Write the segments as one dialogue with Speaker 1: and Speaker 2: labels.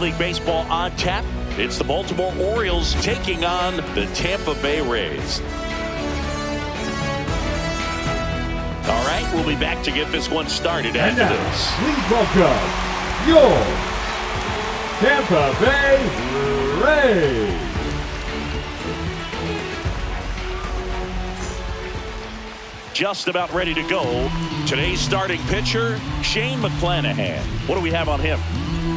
Speaker 1: League Baseball on tap. It's the Baltimore Orioles taking on the Tampa Bay Rays. All right, we'll be back to get this one started after this.
Speaker 2: Please welcome your Tampa Bay Rays.
Speaker 1: Just about ready to go. Today's starting pitcher, Shane McClanahan. What do we have on him?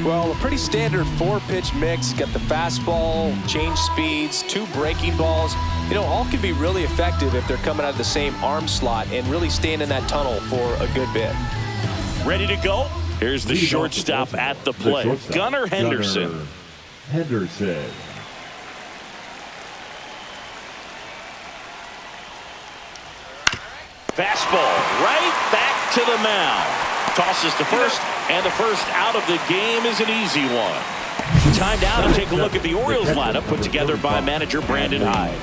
Speaker 3: Well, a pretty standard 4-pitch mix. Got the fastball, change speeds, 2 breaking balls. You know, all can be really effective if they're coming out of the same arm slot and really staying in that tunnel for a good bit.
Speaker 1: Ready to go? Here's the shortstop at the plate, Gunnar Henderson. Fastball right back to the mound. Tosses to first, and the first out of the game is an easy one. Time now to take a look at the Orioles lineup put together by manager Brandon Hyde.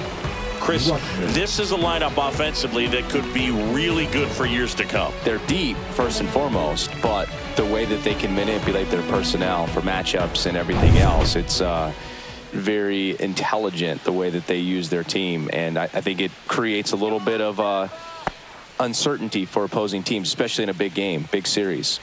Speaker 1: Chris, this is a lineup offensively that could be really good for years to come.
Speaker 3: They're deep, first and foremost, but the way that they can manipulate their personnel for matchups and everything else, it's very intelligent the way that they use their team, and I think it creates a little bit of uncertainty for opposing teams, especially in a big game, big series.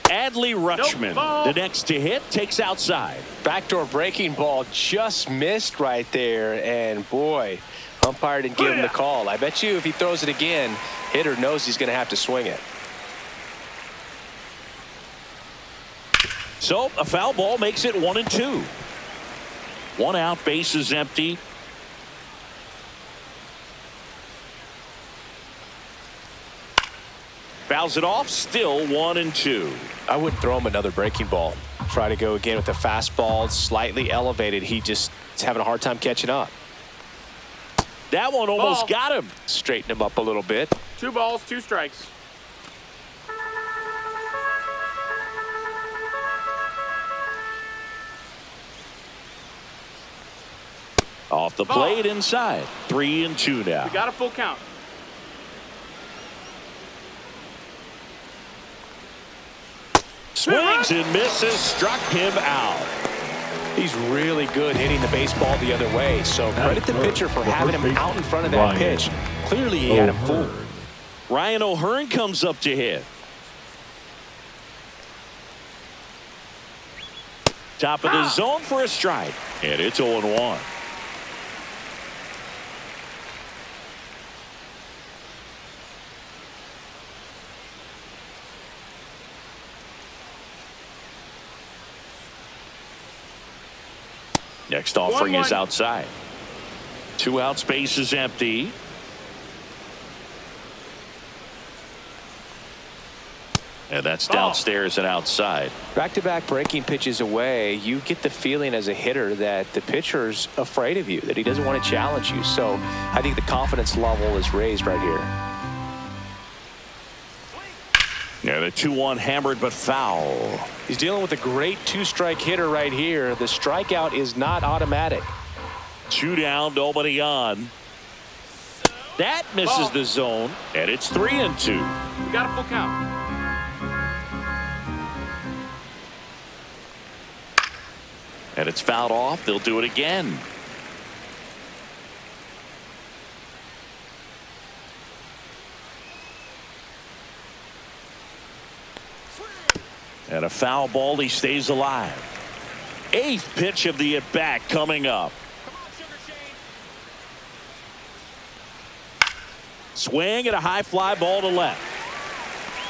Speaker 1: Adley Rutschman, the next to hit, takes outside.
Speaker 3: Backdoor breaking ball just missed right there, and boy, umpire didn't give him the call. I bet you if he throws it again, hitter knows he's going to have to swing it.
Speaker 1: So a foul ball makes it 1-2. 1 out, base is empty. Fouls it off, still 1-2.
Speaker 3: I wouldn't throw him another breaking ball. Try to go again with the fastball, slightly elevated. He just is having a hard time catching up.
Speaker 1: That one almost got him.
Speaker 3: Straighten him up a little bit.
Speaker 4: 2 balls, 2 strikes.
Speaker 1: Off the plate inside. 3-2 now.
Speaker 4: We got a full count.
Speaker 1: Swings and misses, struck him out.
Speaker 3: He's really good hitting the baseball the other way, so credit the pitcher for having him out in front of that pitch. Clearly he had him fooled.
Speaker 1: Ryan O'Hearn comes up to hit. Top of the zone for a strike, and it's 0-1. Next offering is outside. 2 outs, base is empty. And that's downstairs and outside.
Speaker 3: Back-to-back breaking pitches away, you get the feeling as a hitter that the pitcher's afraid of you, that he doesn't want to challenge you. So I think the confidence level is raised right here.
Speaker 1: Yeah, the 2-1 hammered but foul.
Speaker 3: He's dealing with a great 2-strike hitter right here. The strikeout is not automatic.
Speaker 1: 2 down, nobody on. That misses the zone, and it's 3-2.
Speaker 4: We got a full count.
Speaker 1: And it's fouled off. They'll do it again. And a foul ball, he stays alive. 8th pitch of the at-bat coming up. Swing and a high fly ball to left.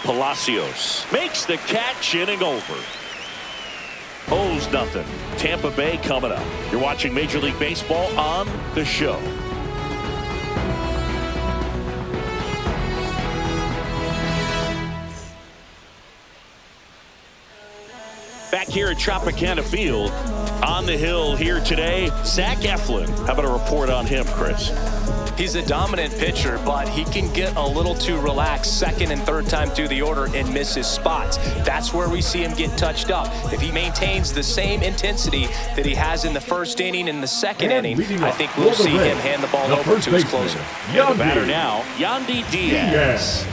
Speaker 1: Palacios makes the catch, inning over. O's nothing. Tampa Bay coming up. You're watching Major League Baseball on The Show. Back here at Tropicana Field, on the hill here today, Zach Eflin. How about a report on him, Chris?
Speaker 3: He's a dominant pitcher, but he can get a little too relaxed second and third time through the order and miss his spots. That's where we see him get touched up. If he maintains the same intensity that he has in the first inning and the second inning, I think we'll see him hand the ball over to his closer.
Speaker 1: And the batter now, Yandy Diaz.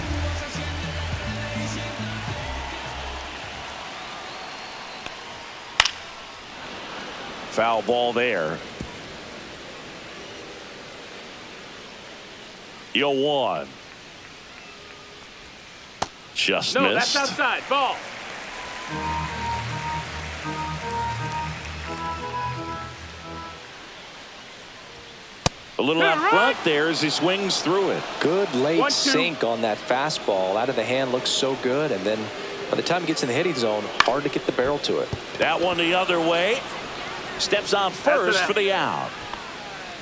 Speaker 1: Foul ball there. 0-1. Just
Speaker 4: No,
Speaker 1: missed.
Speaker 4: that's outside. Ball.
Speaker 1: A little out front there as he swings through it.
Speaker 3: Good late
Speaker 4: 1-2.
Speaker 3: sink on that fastball. Out of the hand, looks so good. And then by the time it gets in the hitting zone, hard to get the barrel to it.
Speaker 1: That one the other way. Steps on first for the out.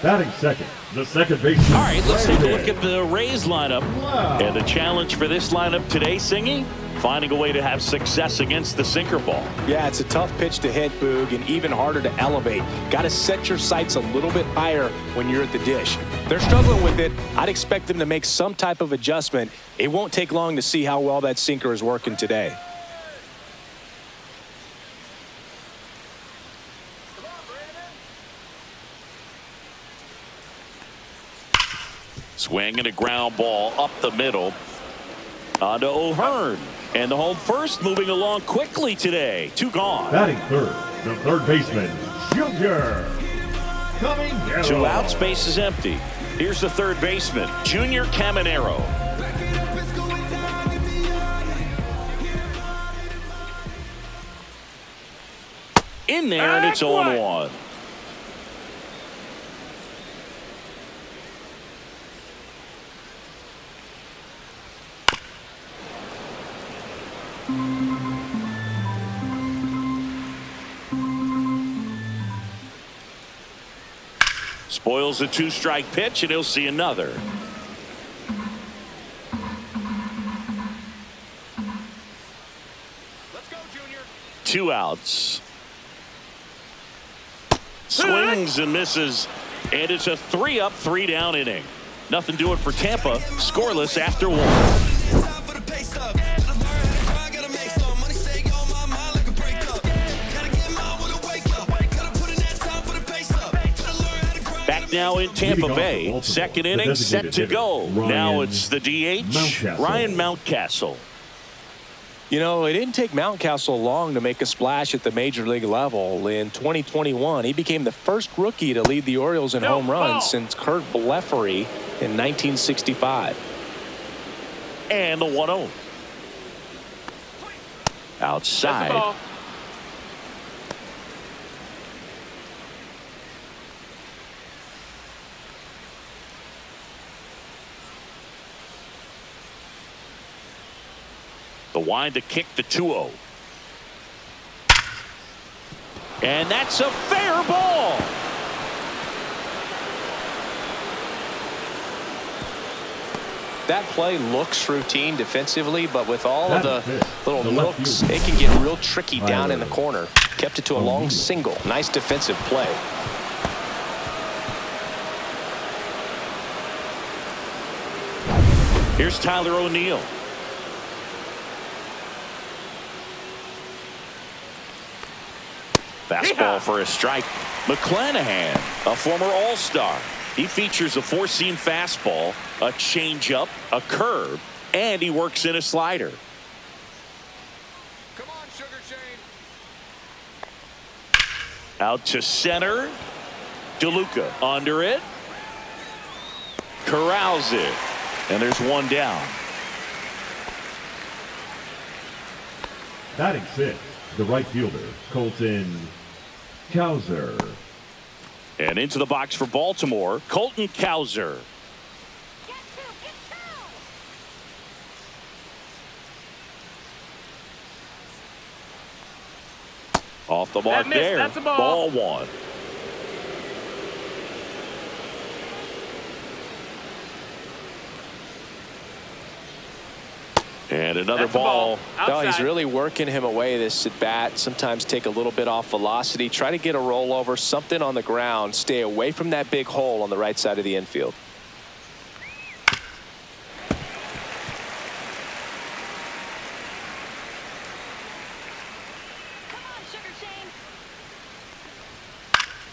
Speaker 2: Batting second, the second baseman.
Speaker 1: All right, let's take a look
Speaker 2: Brandon.
Speaker 1: at the Rays lineup.
Speaker 2: Wow.
Speaker 1: And the challenge for this lineup today, Singy, finding a way to have success against the sinker ball.
Speaker 5: Yeah, it's a tough pitch to hit, Boog, and even harder to elevate. Got to set your sights a little bit higher when you're at the dish. They're struggling with it. I'd expect them to make some type of adjustment. It won't take long to see how well that sinker is working today.
Speaker 1: Swing and a ground ball up the middle. On to O'Hearn. And the home first moving along quickly today. 2 gone.
Speaker 2: Batting third, the third baseman, Junior. Coming down.
Speaker 1: 2 outs, base is empty. Here's the third baseman, Junior Caminero. In there, and it's 0-1. Spoils a 2-strike pitch, and he'll see another.
Speaker 4: Let's go, Junior.
Speaker 1: 2 outs. Swings and misses, and it's a 3-up, 3-down inning. Nothing doing for Tampa. Scoreless after 1. Back now in Tampa Bay. Second inning set to go. Now it's the DH, Ryan Mountcastle.
Speaker 5: You know, it didn't take Mountcastle long to make a splash at the major league level. In 2021, he became the first rookie to lead the Orioles in home runs since Kurt Blefary in 1965.
Speaker 1: And the 1-0.
Speaker 4: That's the
Speaker 1: Outside.
Speaker 4: ball.
Speaker 1: The wind to kick the 2-0. And that's a fair ball.
Speaker 3: That play looks routine defensively, but with all of the little
Speaker 2: left
Speaker 3: nooks,
Speaker 2: field.
Speaker 3: it can get real tricky down in the corner. Kept it to a long single. Nice defensive play.
Speaker 1: Here's Tyler O'Neill. Fastball for a strike. McClanahan, a former All-Star. He features a 4-seam fastball, a changeup, a curve, and he works in a slider.
Speaker 4: Come on, Sugar Shane.
Speaker 1: Out to center. DeLuca under it. Corrals it. And there's 1 down.
Speaker 2: Batting sixth, the right fielder, Colton Cowser.
Speaker 1: And into the box for Baltimore, Colton Cowser. Off the mark there.
Speaker 4: That's a ball.
Speaker 1: Ball 1. And another
Speaker 4: That's a
Speaker 1: ball.
Speaker 3: No, he's
Speaker 4: Outside.
Speaker 3: really working him away this at bat. Sometimes take a little bit off velocity. Try to get a rollover, something on the ground. Stay away from that big hole on the right side of the infield.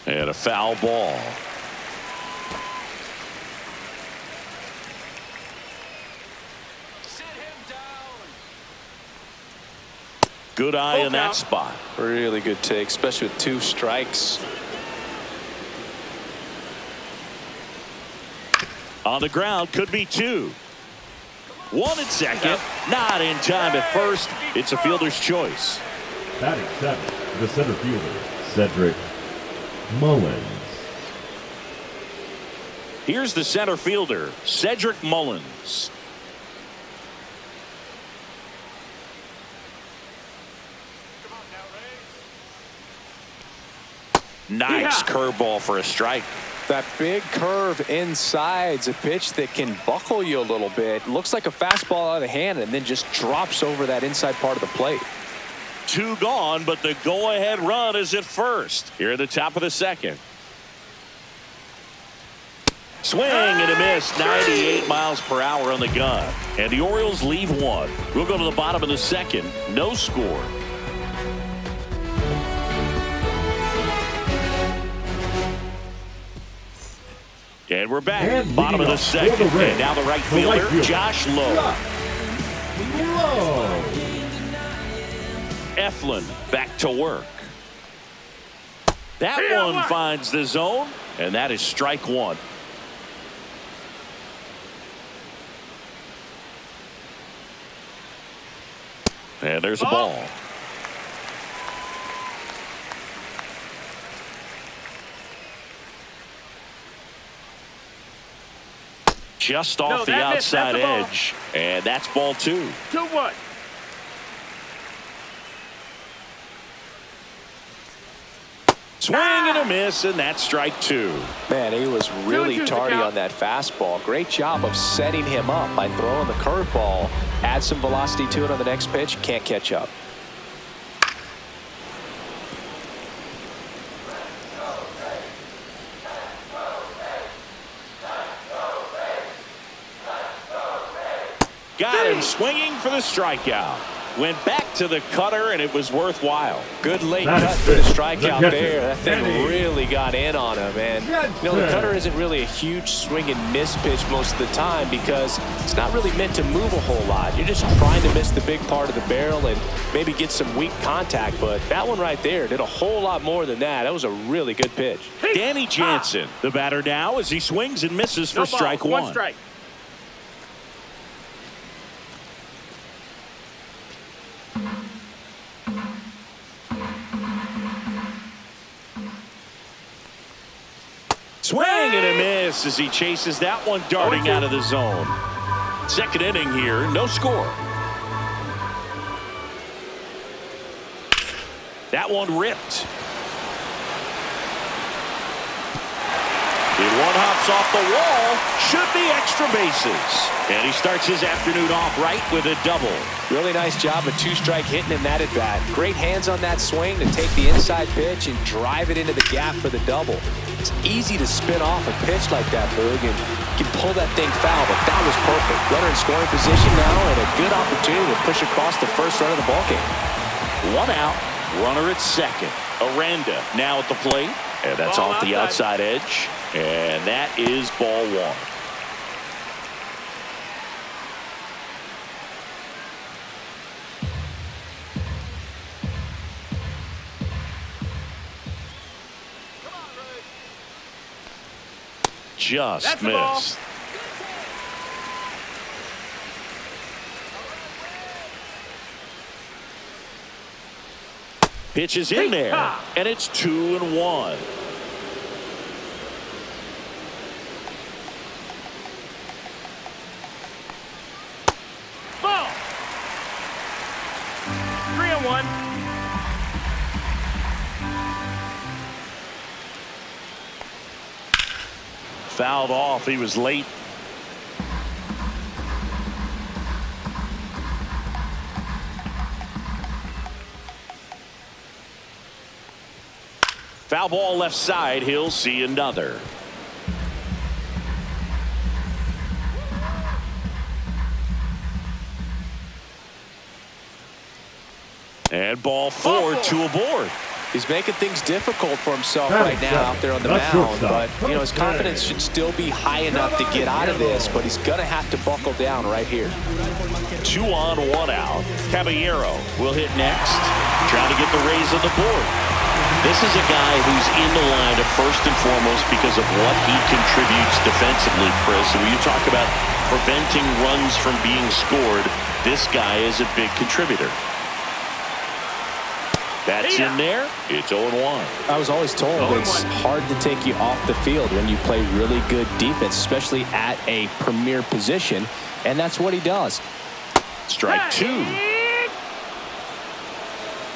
Speaker 1: And a foul ball. Good eye in that spot.
Speaker 3: Really good take, especially with 2 strikes.
Speaker 1: On the ground, could be 2. 1 at second. Not in time at first. It's a fielder's choice.
Speaker 2: Batting 7, the center fielder, Cedric Mullins.
Speaker 1: Here's the center fielder, Cedric Mullins. Nice curveball for a strike.
Speaker 5: That big curve inside's a pitch that can buckle you a little bit. Looks like a fastball out of the hand and then just drops over that inside part of the plate.
Speaker 1: 2 gone, but the go-ahead run is at first. Here at the top of the second. Swing and a miss, 98 miles per hour on the gun. And the Orioles leave 1. We'll go to the bottom of the second. No score. And we're back.
Speaker 2: And
Speaker 1: bottom of the second. And now the right fielder, Josh Lowe. Eflin back to work. That one finds the zone, and that is strike 1. And there's a ball. Just off the outside edge. And that's ball 2.
Speaker 4: 2-1.
Speaker 1: Swing and a miss, and that's strike 2.
Speaker 5: Man, he was really tardy on that fastball. Great job of setting him up by throwing the curveball. Add some velocity to it on the next pitch. Can't catch up.
Speaker 1: Got him swinging for the strikeout. Went back to the cutter, and it was worthwhile.
Speaker 5: Good late cut for the strikeout there. That thing really got in on him. And you know, the cutter isn't really a huge swing and miss pitch most of the time because it's not really meant to move a whole lot. You're just trying to miss the big part of the barrel and maybe get some weak contact. But that one right there did a whole lot more than that. That was a really good pitch.
Speaker 1: Danny Jansen, the batter now, as he swings and misses for strike 1.
Speaker 4: 1 strike.
Speaker 1: Swing and a miss as he chases that one darting out of the zone. Second inning here, no score. That one ripped. One hops off the wall, should be extra bases. And he starts his afternoon off right with a double.
Speaker 5: Really nice job of 2-strike hitting in that at bat. Great hands on that swing to take the inside pitch and drive it into the gap for the double. It's easy to spin off a pitch like that, Boog, and you can pull that thing foul, but that was perfect. Runner in scoring position now and a good opportunity to push across the first run of the ballgame.
Speaker 1: 1 out, runner at second. Aranda now at the plate, and that's off the outside edge. And that is ball 1. Just missed. Pitch is in there, and it's 2-1.
Speaker 4: Ball. 3-1.
Speaker 1: Fouled off. He was late. Foul ball left side. He'll see another. And ball 4, 2 aboard.
Speaker 5: He's making things difficult for himself right now out there on the mound, but you know his confidence should still be high enough to get out of this, but he's gonna have to buckle down right here.
Speaker 1: 2 on, 1 out. Caballero will hit next, trying to get the Rays on the board. This is a guy who's in the lineup first and foremost because of what he contributes defensively, Chris. And when you talk about preventing runs from being scored, this guy is a big contributor. That's in there. It's 0-1.
Speaker 5: I was always told it's hard to take you off the field when you play really good defense, especially at a premier position, and that's what he does.
Speaker 1: Strike 2.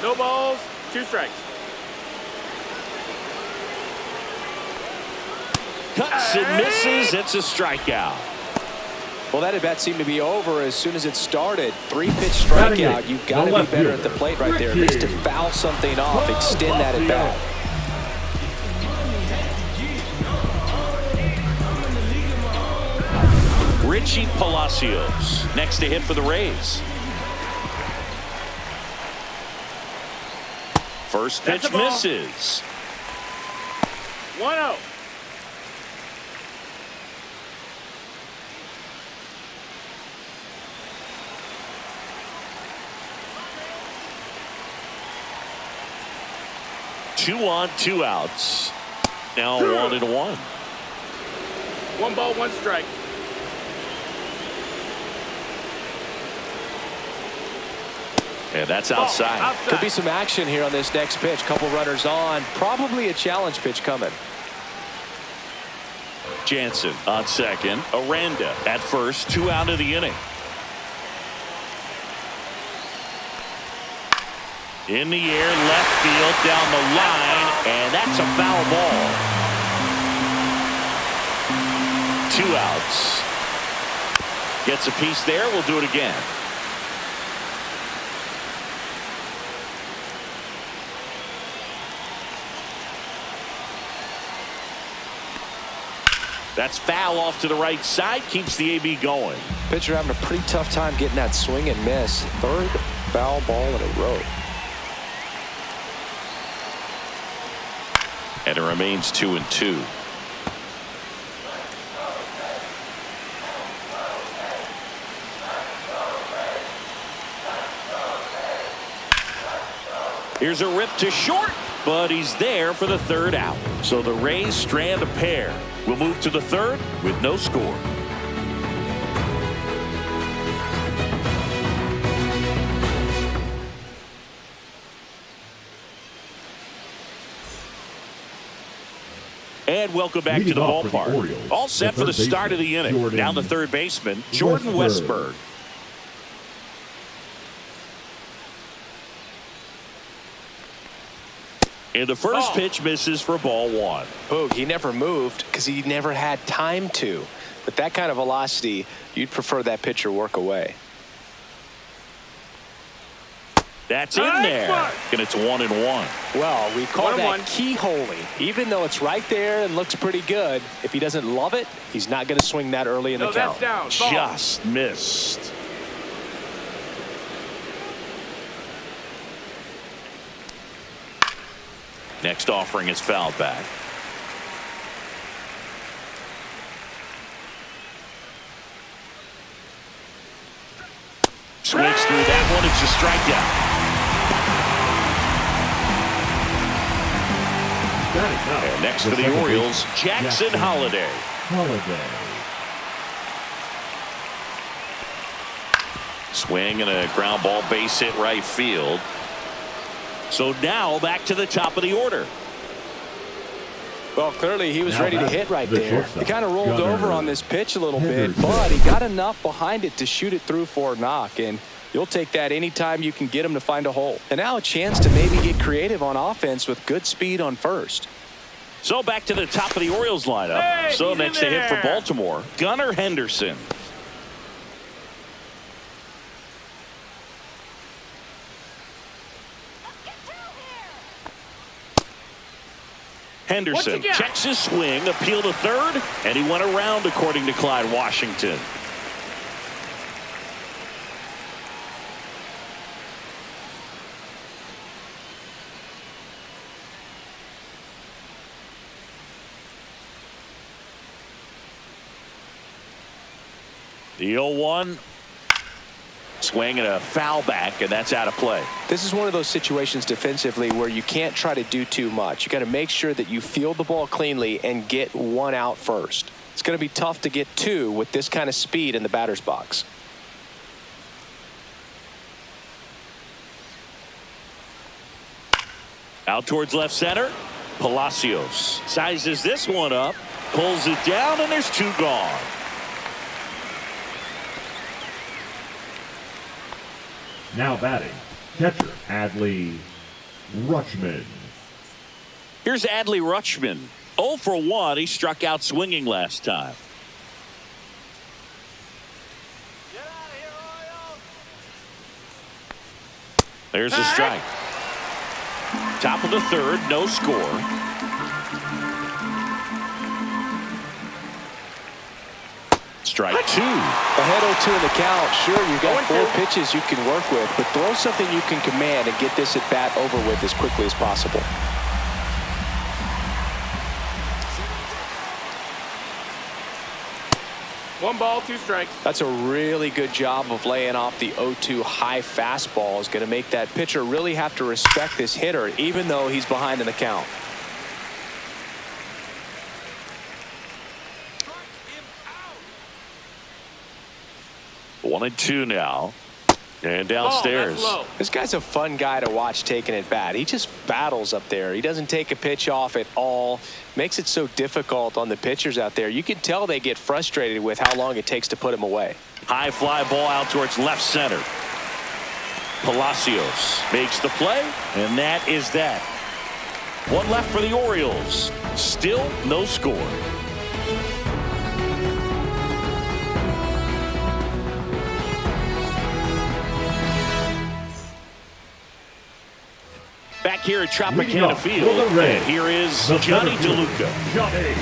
Speaker 4: No balls, 2 strikes.
Speaker 1: Cuts and misses. It's a strikeout.
Speaker 5: Well, that at-bat seemed to be over as soon as it started. 3-pitch strikeout. You've got to be better at the plate right there. At least to foul something off, extend that at-bat.
Speaker 1: Richie Palacios next to hit for the Rays. First pitch misses.
Speaker 4: 1-0.
Speaker 1: Two on, 2 outs. Now 1-1.
Speaker 4: 1 ball, 1 strike.
Speaker 1: And that's outside.
Speaker 5: Could be some action here on this next pitch. Couple runners on. Probably a challenge pitch coming.
Speaker 1: Jansen on second. Aranda at first. 2 out of the inning. In the air, left field, down the line, and that's a foul ball. 2 outs. Gets a piece there. We'll do it again. That's foul off to the right side. Keeps the AB going.
Speaker 5: Pitcher having a pretty tough time getting that swing and miss. 3rd foul ball in a row.
Speaker 1: And it remains 2-2. Here's a rip to short, but he's there for the 3rd out. So the Rays strand a pair. We'll move to the 3rd with no score. And welcome back to the ballpark. All set for the start of the inning. Now the third baseman, Jordan Westburg. And the first pitch misses for ball 1.
Speaker 5: Boog, he never moved because he never had time to. With that kind of velocity, you'd prefer that pitcher work away.
Speaker 1: That's in there. And it's 1-1.
Speaker 5: Well, we call that keyholing. Even though it's right there and looks pretty good, if he doesn't love it, he's not going to swing that early in the count.
Speaker 4: That's down.
Speaker 1: Just missed. Next offering is fouled back. Swings through that one. It's a strikeout. And next for the Orioles, Jackson Holliday. Swing and a ground ball base hit right field. So now back to the top of the order.
Speaker 5: Well, clearly he was ready to hit right there. He kind of rolled over on this pitch a little bit, but he got enough behind it to shoot it through for a knock. And you'll take that anytime you can get him to find a hole. And now a chance to maybe get creative on offense with good speed on first.
Speaker 1: So back to the top of the Orioles lineup.
Speaker 4: Hey,
Speaker 1: so next to hit for Baltimore, Gunnar Henderson. Henderson checks his swing, appeal to third, and he went around according to Clyde Washington. The 0-1. Swing and a foul back, and that's out of play.
Speaker 5: This is one of those situations defensively where you can't try to do too much. You got to make sure that you field the ball cleanly and get one out first. It's going to be tough to get two with this kind of speed in the batter's box.
Speaker 1: Out towards left center. Palacios sizes this one up, pulls it down, and there's two gone.
Speaker 2: Now batting, catcher Adley Rutschman.
Speaker 1: Here's Adley Rutschman. 0 for 1. He struck out swinging last time. There's a strike. Top of the third, no score. Strike two.
Speaker 5: Ahead 0-2 in the count. Sure, you got 4 pitches you can work with, but throw something you can command and get this at bat over with as quickly as possible.
Speaker 4: One ball, 2 strikes.
Speaker 5: That's a really good job of laying off the 0-2 high fastball. Is going to make that pitcher really have to respect this hitter, even though he's behind in the count.
Speaker 1: 1-2 now. And downstairs.
Speaker 5: This guy's a fun guy to watch taking at bat. He just battles up there. He doesn't take a pitch off at all. Makes it so difficult on the pitchers out there. You can tell they get frustrated with how long it takes to put him away.
Speaker 1: High fly ball out towards left center. Palacios makes the play, and that is that. One left for the Orioles. Still no score. Back here at Tropicana Field, and here is Johnny DeLuca.
Speaker 2: Johnny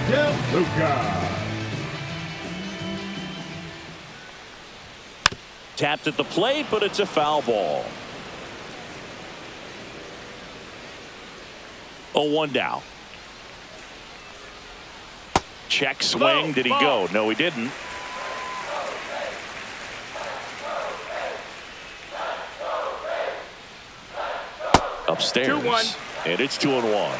Speaker 2: DeLuca.
Speaker 1: Tapped at the plate, but it's a foul ball. 0-1 now. Check swing. Did he go? No, he didn't. Upstairs.
Speaker 4: 2-1.
Speaker 1: And it's 2-1.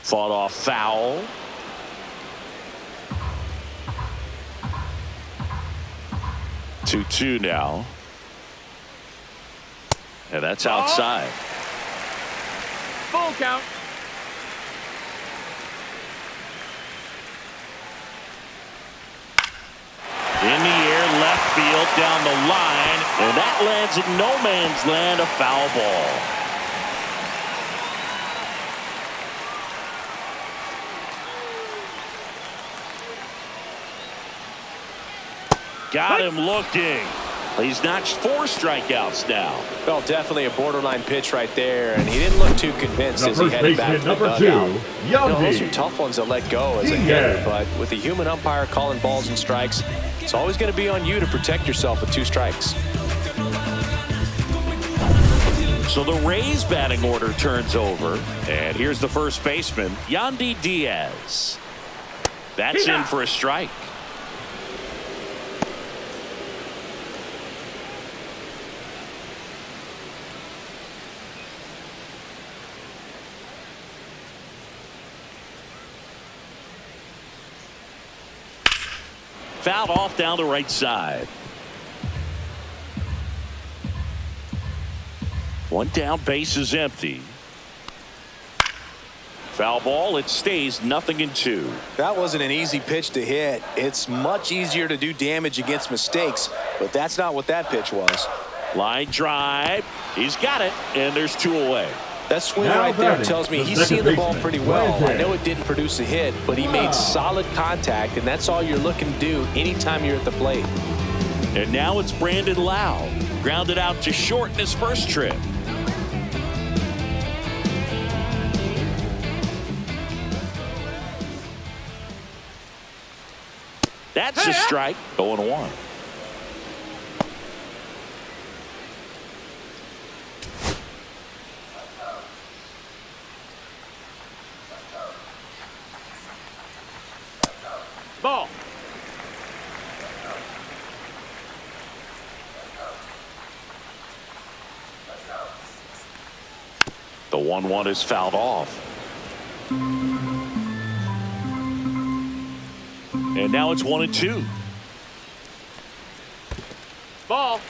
Speaker 1: Fought off foul. Two now. And that's outside.
Speaker 4: Full count.
Speaker 1: In the air, left field, down the line, and that lands in no man's land, a foul ball. Got him looking. He's notched 4 strikeouts now.
Speaker 5: Well, definitely a borderline pitch right there, and he didn't look too convinced as he headed back to the dugout. Those are tough ones to let go as a hitter, but with the human umpire calling balls and strikes, it's always going to be on you to protect yourself with 2 strikes.
Speaker 1: So the Rays batting order turns over, and here's the first baseman, Yandy Diaz. That's in for a strike. Fouled off down the right side. One down, base is empty. Foul ball, it stays 0-2.
Speaker 5: That wasn't an easy pitch to hit. It's much easier to do damage against mistakes, but that's not what that pitch was.
Speaker 1: Line drive. He's got it, and there's 2 away.
Speaker 5: That swing right there tells me he's seeing the ball pretty well. I know it didn't produce a hit, but he made solid contact, and that's all you're looking to do anytime you're at the plate.
Speaker 1: And now it's Brandon Lau. Grounded out to short in his first trip. That's a strike. 0-1.
Speaker 4: Ball.
Speaker 1: The 1-1 is fouled off. And now it's 1-2.
Speaker 4: Ball.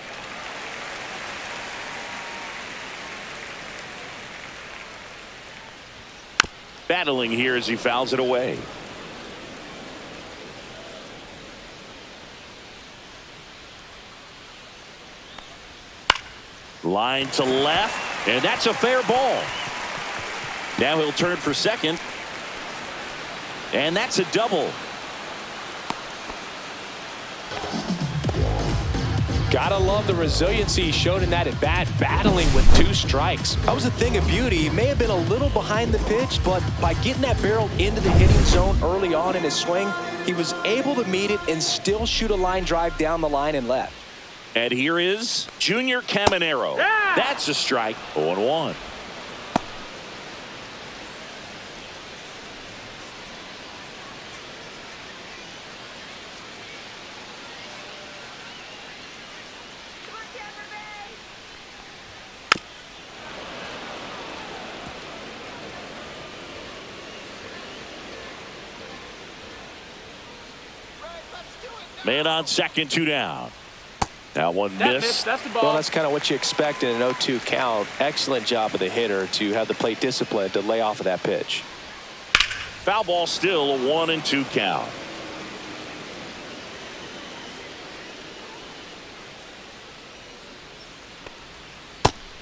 Speaker 1: Battling here as he fouls it away. Line to left, and that's a fair ball. Now he'll turn for second, and that's a double.
Speaker 5: Gotta love the resiliency he showed in that at bat, battling with 2 strikes. That was a thing of beauty. He may have been a little behind the pitch, but by getting that barrel into the hitting zone early on in his swing, he was able to meet it and still shoot a line drive down the line and left.
Speaker 1: And here is Junior Caminero.
Speaker 4: Yeah!
Speaker 1: That's a strike. 0-1. Man on second, 2 down. That one missed.
Speaker 4: That's the ball.
Speaker 5: Well, that's kind of what you expect in an 0-2 count. Excellent job of the hitter to have the plate discipline to lay off of that pitch.
Speaker 1: Foul ball still, a 1-2 count.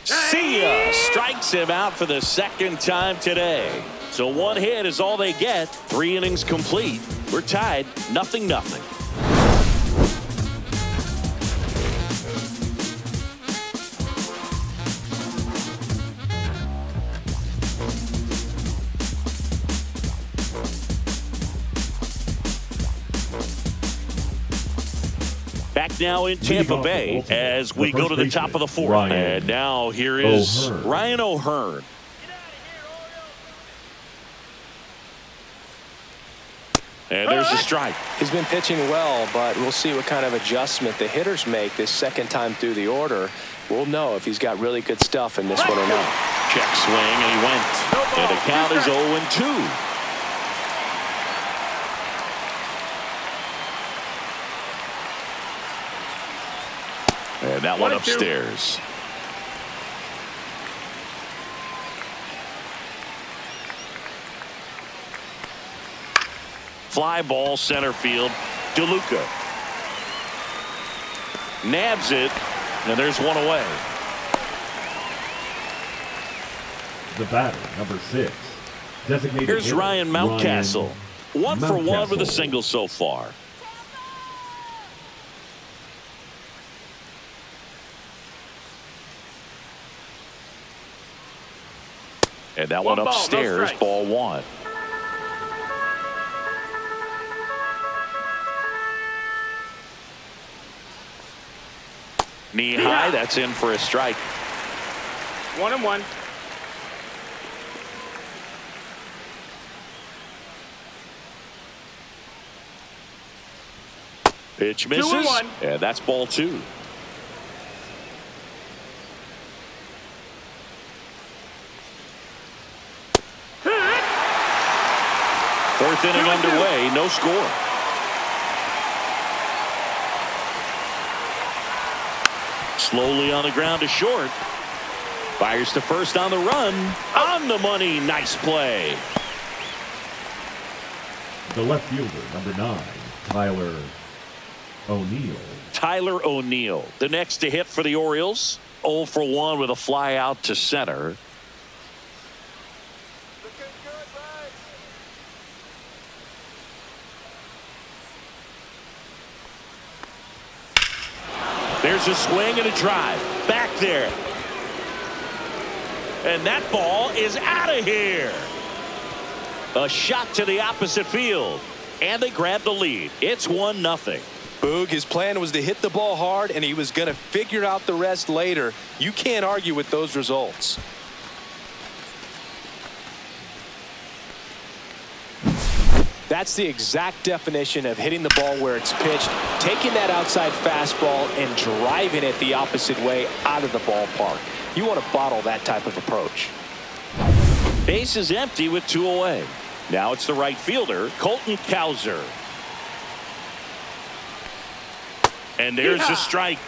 Speaker 1: See ya! Strikes him out for the second time today. So 1 hit is all they get. 3 innings complete. We're tied 0-0. Back now in Tampa Bay as we go to the top of the 4th. And now here is Ryan O'Hearn. And there's a strike.
Speaker 5: He's been pitching well, but we'll see what kind of adjustment the hitters make this second time through the order. We'll know if he's got really good stuff in this one or not.
Speaker 1: Check swing, and he went. And the count is 0-2. And that one upstairs. Fly ball center field. DeLuca nabs it, and there's 1 away.
Speaker 2: The batter, number 6. Designated
Speaker 1: Here's
Speaker 2: hitter,
Speaker 1: Ryan Mountcastle. 1 for 1 with a
Speaker 2: Mountcastle.
Speaker 1: single so far. And that one
Speaker 4: One ball, no
Speaker 1: upstairs,
Speaker 4: strikes.
Speaker 1: ball 1. Knee high, that's in for a strike.
Speaker 4: 1-1.
Speaker 1: Pitch misses,
Speaker 4: 2-1.
Speaker 1: and that's ball 2. Fourth inning underway, no score. Slowly on the ground to short. Fires to first on the run. On the money, nice play.
Speaker 2: The left fielder, number 9, Tyler O'Neill.
Speaker 1: Tyler O'Neill, the next to hit for the Orioles. 0 for 1 with a fly out to center. There's a swing and a drive. Back there. And that ball is out of here. A shot to the opposite field. And they grab the lead. It's 1-0.
Speaker 5: Boog, his plan was to hit the ball hard, and he was going to figure out the rest later. You can't argue with those results. That's the exact definition of hitting the ball where it's pitched, taking that outside fastball and driving it the opposite way out of the ballpark. You want to bottle that type of approach.
Speaker 1: Base is empty with 2 away. Now it's the right fielder, Colton Cowser. And there's a strike.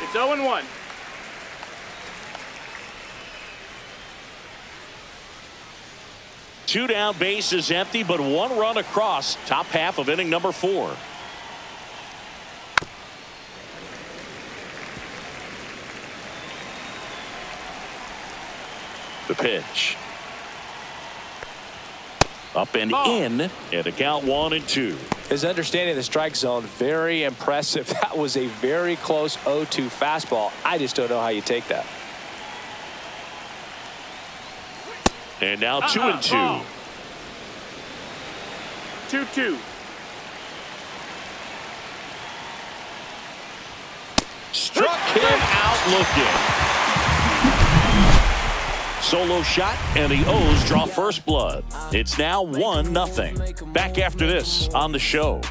Speaker 4: It's 0-1.
Speaker 1: Two down, base is empty, but 1 run across. Top half of inning number 4. The pitch. Up and in, and a count 1-2.
Speaker 5: His understanding of the strike zone, very impressive. That was a very close 0-2 fastball. I just don't know how you take that.
Speaker 1: And now 2-2.
Speaker 4: 2-2.
Speaker 1: Struck him out looking. Solo shot, and the O's draw first blood. It's now 1-0. Back after this on the show.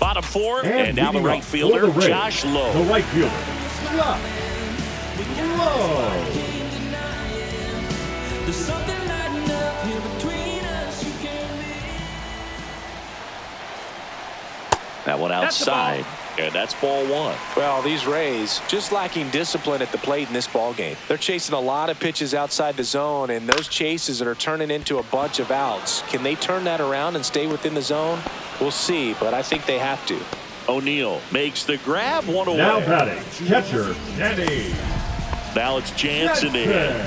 Speaker 1: Bottom 4, and now the right fielder, Josh Lowe.
Speaker 2: The right fielder, Josh Lowe.
Speaker 1: That one outside, and that's ball 1.
Speaker 5: Well, these Rays just lacking discipline at the plate in this ball game. They're chasing a lot of pitches outside the zone, and those chases that are turning into a bunch of outs. Can they turn that around and stay within the zone? We'll see, but I think they have to.
Speaker 1: O'Neill makes the grab, 1 away.
Speaker 2: Now batting, catcher, Danny.
Speaker 1: Now it's Jansen in.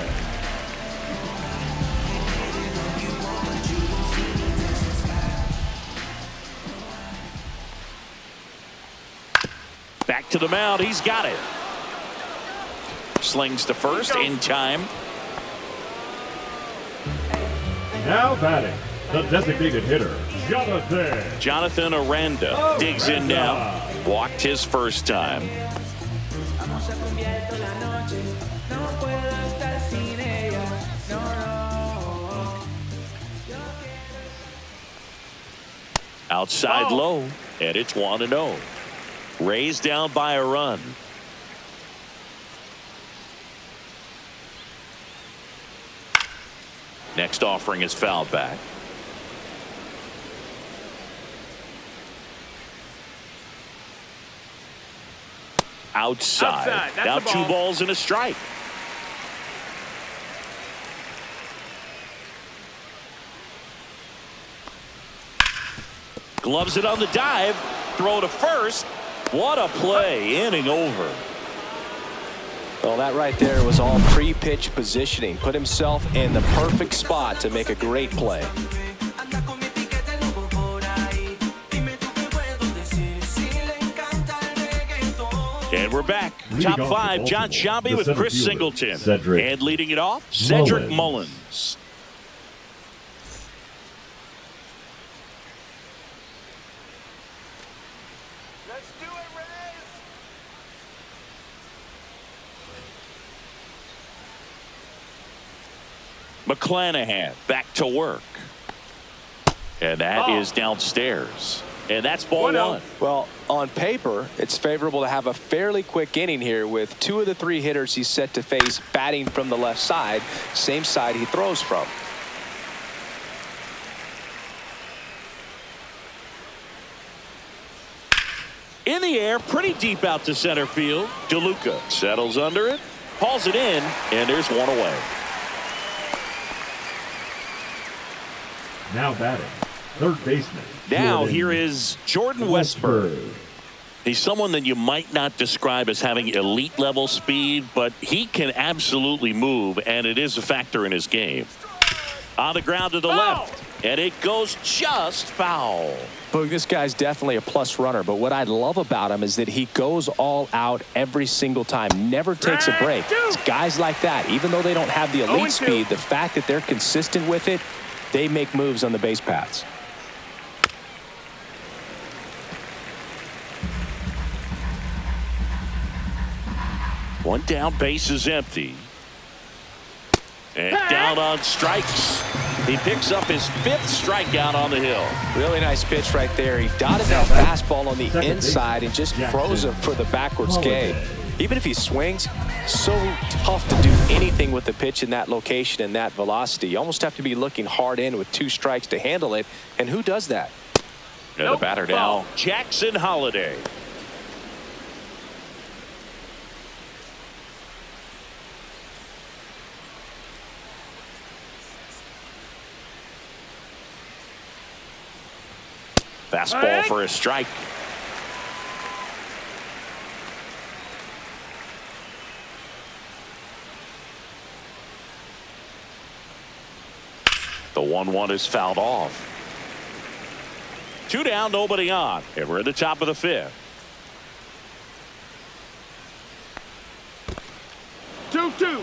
Speaker 1: Back to the mound. He's got it. Slings to first in time.
Speaker 2: Now batting, the designated hitter,
Speaker 1: Jonathan Aranda digs in now. Walked his first time. Outside low, and it's 1-0. Rays down by a run. Next offering is fouled back. Outside. Now 2 balls and a strike. Gloves it on the dive. Throw to first. What a play. Inning over.
Speaker 5: Well, that right there was all pre-pitch positioning. Put himself in the perfect spot to make a great play.
Speaker 1: And we're back. Top 5, John Sciambi with Chris Singleton. And leading it off, Cedric Mullins.
Speaker 4: Let's do it, Rays.
Speaker 1: McClanahan back to work. And that is downstairs. And that's ball 1.
Speaker 5: Well, on paper, it's favorable to have a fairly quick inning here with 2 of the 3 hitters he's set to face batting from the left side, same side he throws from.
Speaker 1: In the air, pretty deep out to center field. DeLuca settles under it, hauls it in, and there's 1 away.
Speaker 2: Now batting, third baseman.
Speaker 1: Now here is Jordan Westburg. He's someone that you might not describe as having elite level speed, but he can absolutely move, and it is a factor in his game. On the ground to the left, and it goes just foul.
Speaker 5: Boog, this guy's definitely a plus runner, but what I love about him is that he goes all out every single time, never takes a break. It's guys like that, even though they don't have the elite speed, the fact that they're consistent with it, they make moves on the base paths.
Speaker 1: One down, base is empty. And down on strikes. He picks up his 5th strikeout on the hill.
Speaker 5: Really nice pitch right there. He dotted that fastball on the inside and just froze him for the backwards skate. Even if he swings, so tough to do anything with the pitch in that location and that velocity. You almost have to be looking hard in with 2 strikes to handle it. And who does that?
Speaker 1: And the batter now, Jackson Holliday. Fastball for a strike. The 1-1 is fouled off. 2 down, nobody on. And we're at the top of the 5th.
Speaker 4: 2-2.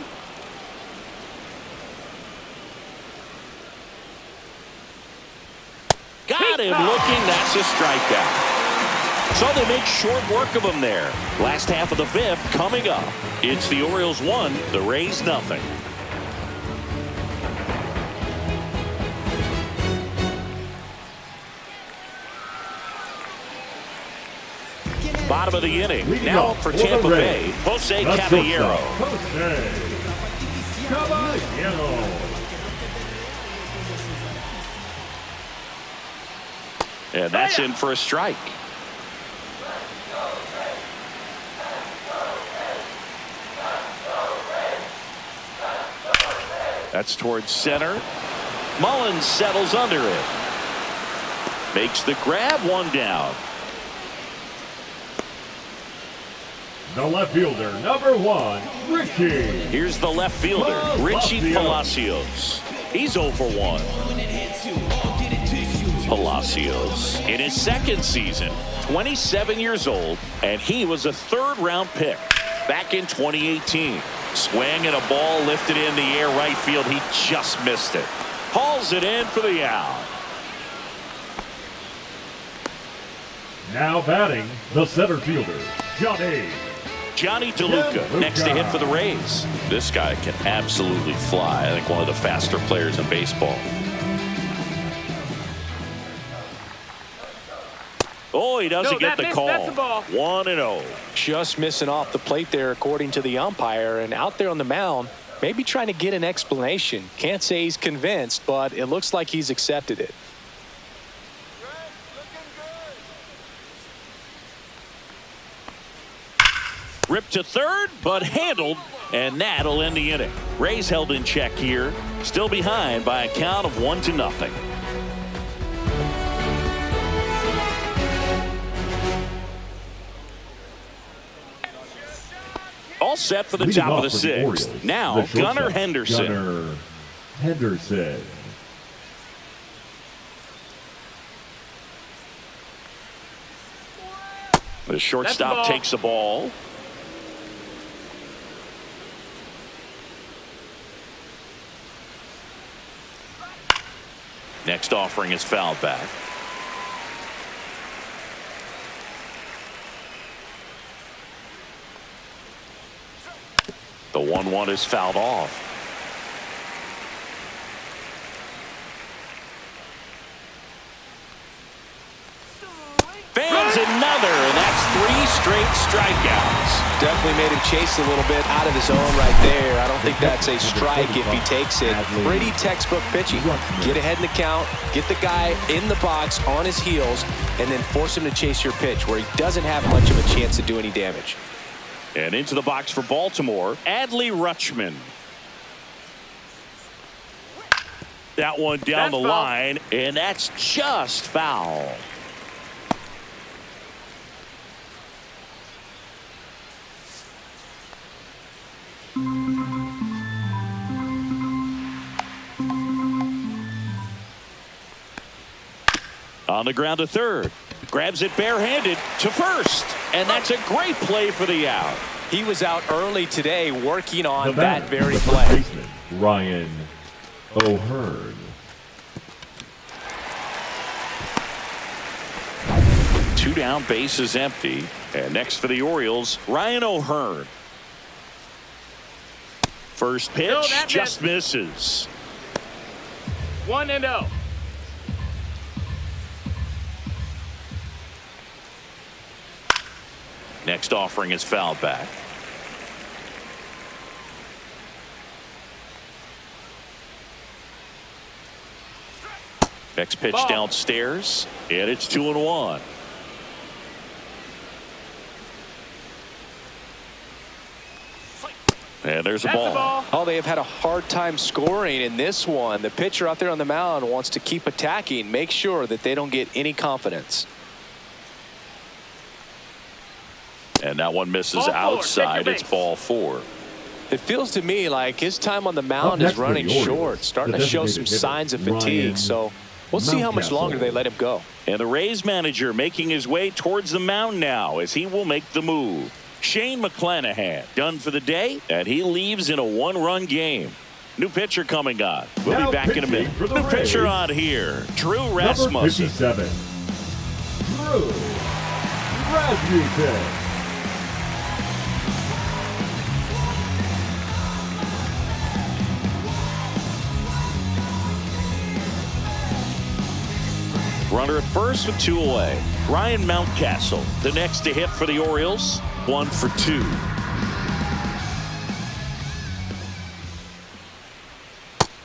Speaker 1: Got him looking. That's a strikeout. So they make short work of him there. Last half of the 5th coming up. It's the Orioles 1, the Rays nothing. Bottom of the inning. Now for Tampa Bay, Jose Caballero. And that's in for a strike. That's towards center. Mullins settles under it. Makes the grab, 1 down.
Speaker 2: The left fielder, number 1, Richie.
Speaker 1: Here's the left fielder, Richie Palacios. He's 0 for 1. Palacios in his 2nd season, 27 years old, and he was a 3rd-round pick back in 2018. Swing and a ball lifted in the air right field. He just missed it. Hauls it in for the out.
Speaker 2: Now batting, the center fielder,
Speaker 1: Johnny DeLuca next to hit for the Rays. This guy can absolutely fly. I think one of the faster players in baseball. Oh, he doesn't get the call. 1-0.
Speaker 5: Just missing off the plate there, according to the umpire. And out there on the mound, maybe trying to get an explanation. Can't say he's convinced, but it looks like he's accepted it.
Speaker 1: Ripped to third, but handled, and that'll end the inning. Rays held in check here, still behind by a count of 1-0. All set for the top of the 6th. Now, Gunnar Henderson. The shortstop takes the ball. Next offering is fouled back. The 1-1 is fouled off. Fans another, and that's 3 straight strikeouts.
Speaker 5: Definitely made him chase a little bit out of his own right there. I don't think that's a strike if he takes it. Pretty textbook pitching. Get ahead in the count, get the guy in the box on his heels, and then force him to chase your pitch where he doesn't have much of a chance to do any damage.
Speaker 1: And into the box for Baltimore, Adley Rutschman. That one down the line, and that's just foul. On the ground to third. Grabs it barehanded to first. And that's a great play for the out.
Speaker 5: He was out early today working on that very play.
Speaker 2: Ryan O'Hearn.
Speaker 1: 2 down, base is empty. And next for the Orioles, Ryan O'Hearn. First pitch
Speaker 4: No, that
Speaker 1: just misses.
Speaker 4: 1-0.
Speaker 1: Next offering is fouled back. Next pitch
Speaker 4: Ball.
Speaker 1: downstairs, and it's 2-1. And there's a
Speaker 4: That's the
Speaker 1: ball.
Speaker 4: ball.
Speaker 5: Oh, they have had a hard time scoring in this one. The pitcher out there on the mound wants to keep attacking, make sure that they don't get any confidence.
Speaker 1: And that one misses
Speaker 4: Ball four.
Speaker 1: outside.
Speaker 4: Take your
Speaker 1: It's
Speaker 4: base.
Speaker 1: ball 4.
Speaker 5: It feels to me like his time on the
Speaker 2: Up
Speaker 5: mound
Speaker 2: next
Speaker 5: is
Speaker 2: for the
Speaker 5: running
Speaker 2: Orioles,
Speaker 5: short, starting
Speaker 2: the
Speaker 5: to show
Speaker 2: designated
Speaker 5: some signs of
Speaker 2: hitter,
Speaker 5: fatigue.
Speaker 2: Ryan
Speaker 5: So we'll see how much longer they let him go.
Speaker 1: And the Rays manager making his way towards the mound now as he will make the move. Shane McClanahan done for the day, and he leaves in a 1-run game. New pitcher coming on. We'll
Speaker 2: Now
Speaker 1: be back in a minute.
Speaker 2: pitching for the
Speaker 1: New pitcher
Speaker 2: Rays,
Speaker 1: on here, Drew
Speaker 2: Number
Speaker 1: Rasmussen.
Speaker 2: 57, Drew Rasmussen.
Speaker 1: Runner at first with 2 away. Ryan Mountcastle, the next to hit for the Orioles, 1 for 2.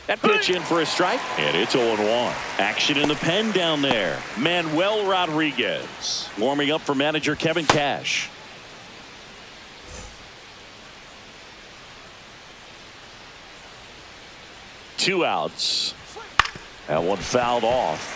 Speaker 1: That pitch in for a strike, and it's 0-1. Action in the pen down there. Manuel Rodriguez warming up for manager Kevin Cash. Two outs. That one fouled off.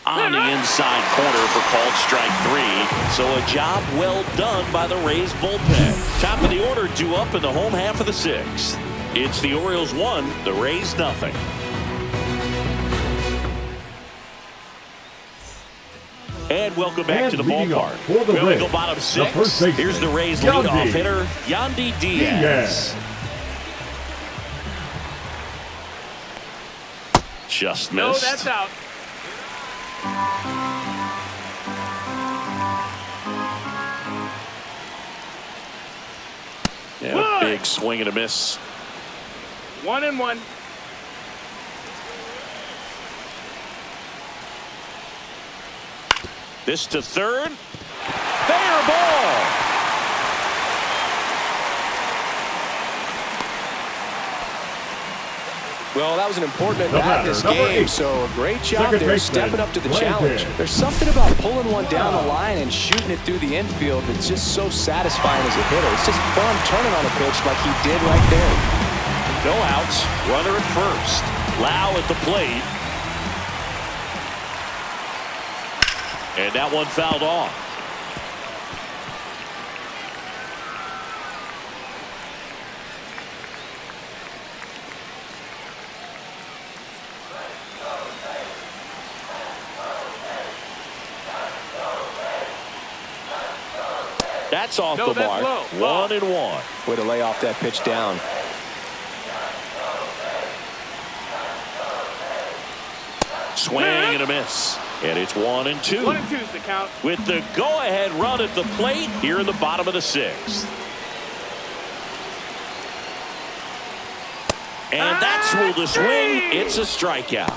Speaker 1: On the inside corner for called strike 3. So a job well done by the Rays bullpen. Top of the order due up in the home half of the 6th. It's the Orioles 1, the Rays nothing. And welcome back
Speaker 2: And
Speaker 1: to the
Speaker 2: leading
Speaker 1: ballpark.
Speaker 2: off for the
Speaker 1: Well, we
Speaker 2: Rays,
Speaker 1: go bottom
Speaker 2: the
Speaker 1: 6.
Speaker 2: first baseman,
Speaker 1: Here's the Rays
Speaker 2: Yandy
Speaker 1: leadoff hitter, Yandy Diaz. Just
Speaker 4: No,
Speaker 1: missed.
Speaker 4: that's out.
Speaker 1: Yeah, big swing and a miss.
Speaker 4: 1-1.
Speaker 1: This to third. Fair ball.
Speaker 5: Well, that was an important
Speaker 2: The
Speaker 5: at-bat in this
Speaker 2: batter, number
Speaker 5: game,
Speaker 2: 8.
Speaker 5: so a great job
Speaker 2: Second
Speaker 5: there
Speaker 2: baseman,
Speaker 5: stepping up to the
Speaker 2: Brandon.
Speaker 5: challenge. There's something about pulling one down the line and shooting it through the infield that's just so satisfying as a hitter. It's just fun turning on a pitch like he did right there.
Speaker 1: No outs. Runner at first. Lau at the plate. And that one fouled off. That's off
Speaker 4: No,
Speaker 1: the
Speaker 4: that's
Speaker 1: mark.
Speaker 4: low. Ball.
Speaker 1: 1-1.
Speaker 5: Way to lay off that pitch down.
Speaker 1: Swing and a miss. And it's 1-2.
Speaker 4: 1-2's the count.
Speaker 1: With the go-ahead run at the plate here in the bottom of the 6th. And that's ruled a swing. It's a strikeout.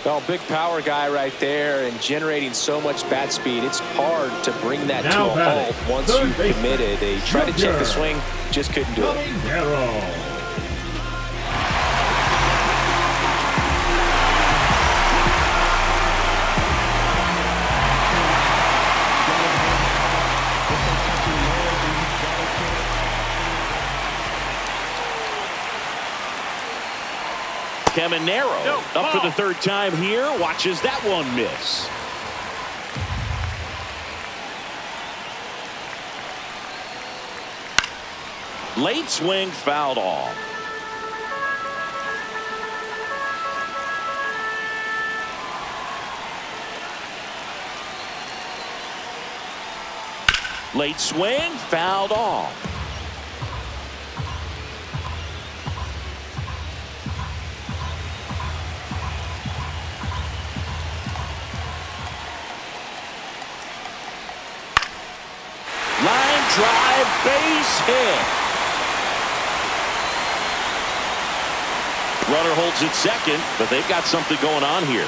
Speaker 5: Well, big power guy right there and generating so much bat speed. It's hard to bring that
Speaker 2: Now
Speaker 5: to a
Speaker 2: batting,
Speaker 5: halt once
Speaker 2: third
Speaker 5: you've
Speaker 2: baseman,
Speaker 5: committed. They tried to check the swing, just couldn't do it.
Speaker 2: Caminero.
Speaker 1: Caminero
Speaker 4: No,
Speaker 1: up for
Speaker 4: ball.
Speaker 1: the 3rd time here. Watches that one miss. Late swing fouled off. Late swing fouled off. drive, base hit. Runner holds it second, but they've got something going on here.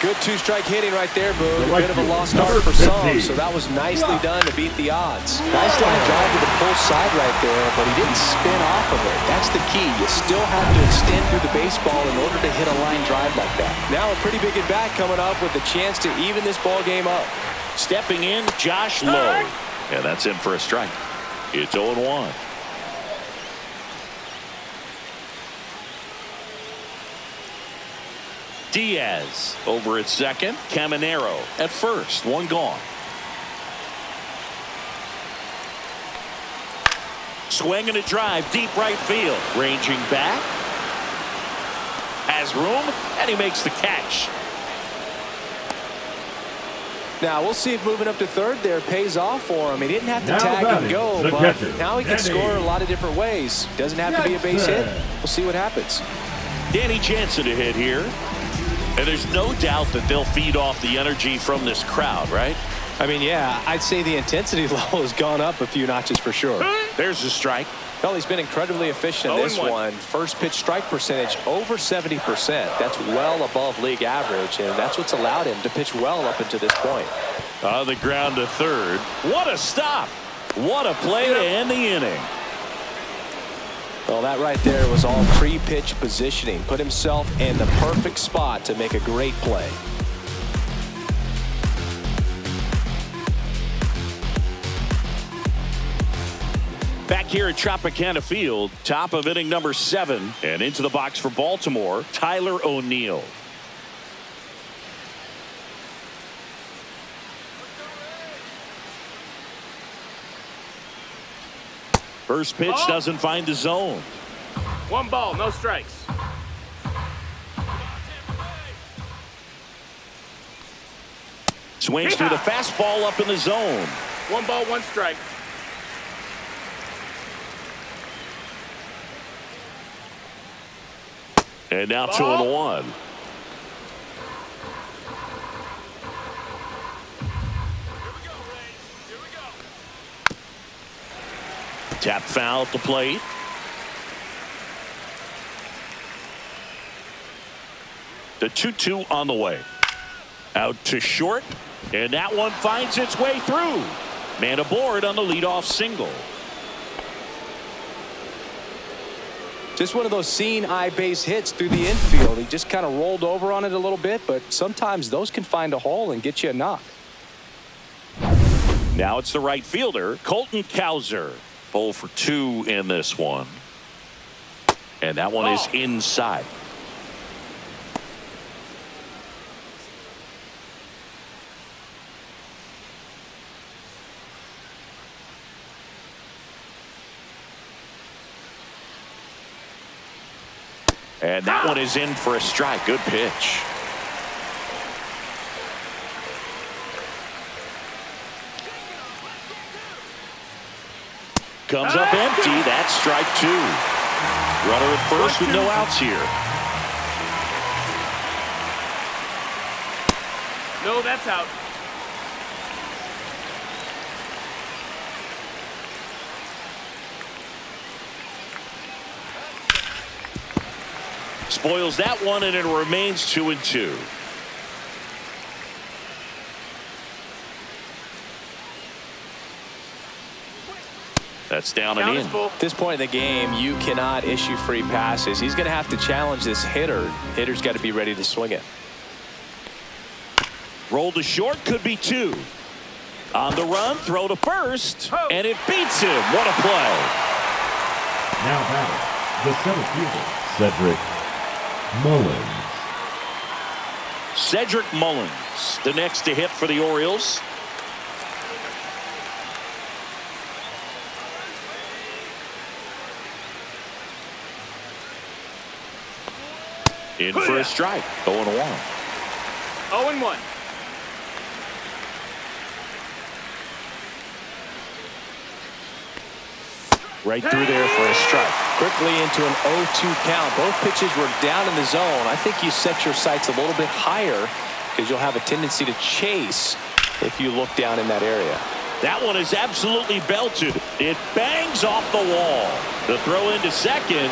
Speaker 5: Good two-strike hitting right there, Boog. A
Speaker 2: Right
Speaker 5: bit of a
Speaker 2: field,
Speaker 5: lost start for
Speaker 2: 50.
Speaker 5: some, so that was nicely done to beat the odds. Nice line drive to the pull side right there, but he didn't spin off of it. That's the key. You still have to extend through the baseball in order to hit a line drive like that. Now a pretty big at-bat coming up with a chance to even this ball game up.
Speaker 1: Stepping in, Josh Lowe. Yeah, that's in for a strike. It's 0-1. Diaz over at second. Caminero at first. One gone. Swing and a drive. Deep right field. Ranging back. Has room. And he makes the catch.
Speaker 5: Now we'll see if moving up to third there pays off for him. He didn't have to
Speaker 2: Now
Speaker 5: tag and
Speaker 2: batting,
Speaker 5: go,
Speaker 2: the
Speaker 5: but
Speaker 2: catcher,
Speaker 5: now he can
Speaker 2: Danny
Speaker 5: score a lot of different ways. Doesn't have to be a base hit. We'll see what happens.
Speaker 1: Danny Jansen to hit here. And there's no doubt that they'll feed off the energy from this crowd, right?
Speaker 5: I mean, yeah, I'd say the intensity level has gone up a few notches for sure.
Speaker 1: There's the strike.
Speaker 5: Well, he's been incredibly efficient in this
Speaker 4: 0-1.
Speaker 5: one. First pitch strike percentage over 70%. That's well above league average, and that's what's allowed him to pitch well up until this point.
Speaker 1: On the ground to third. What a stop. What a play to end the inning.
Speaker 5: Well, that right there was all pre-pitch positioning. Put himself in the perfect spot to make a great play.
Speaker 1: Back here at Tropicana Field, top of inning number 7. And into the box for Baltimore, Tyler O'Neill. First pitch doesn't find the zone.
Speaker 4: 1 ball, no strikes.
Speaker 1: Swings through the fastball up in the zone.
Speaker 4: 1 ball, 1 strike.
Speaker 1: And now 2-1. Tap foul at the plate. The 2-2 on the way. Out to short. And that one finds its way through. Man aboard on the leadoff single.
Speaker 5: Just one of those seeing eye base hits through the infield. He just kind of rolled over on it a little bit, but sometimes those can find a hole and get you a knock.
Speaker 1: Now it's the right fielder, Colton Cowser. 0 for 2 in this one. And that one is inside. And that one is in for a strike. Good pitch. Comes up empty. That's strike 2. Runner at first with no outs here.
Speaker 4: No, that's out.
Speaker 1: Spoils that one, and it remains 2-2. That's down and in.
Speaker 5: At this point in the game, you cannot issue free passes. He's going to have to challenge this hitter. Hitter's got to be ready to swing it.
Speaker 1: Roll to short, could be 2. On the run, throw to first, and it beats him. What a play.
Speaker 2: Now batting, the center fielder, Cedric Mullins.
Speaker 1: Cedric Mullins, the next to hit for the Orioles. In for a strike. 0-1.
Speaker 4: 0-1.
Speaker 1: Right through there for a strike.
Speaker 5: Quickly into an 0-2 count. Both pitches were down in the zone. I think you set your sights a little bit higher because you'll have a tendency to chase if you look down in that area.
Speaker 1: That one is absolutely belted. It bangs off the wall. The throw into second,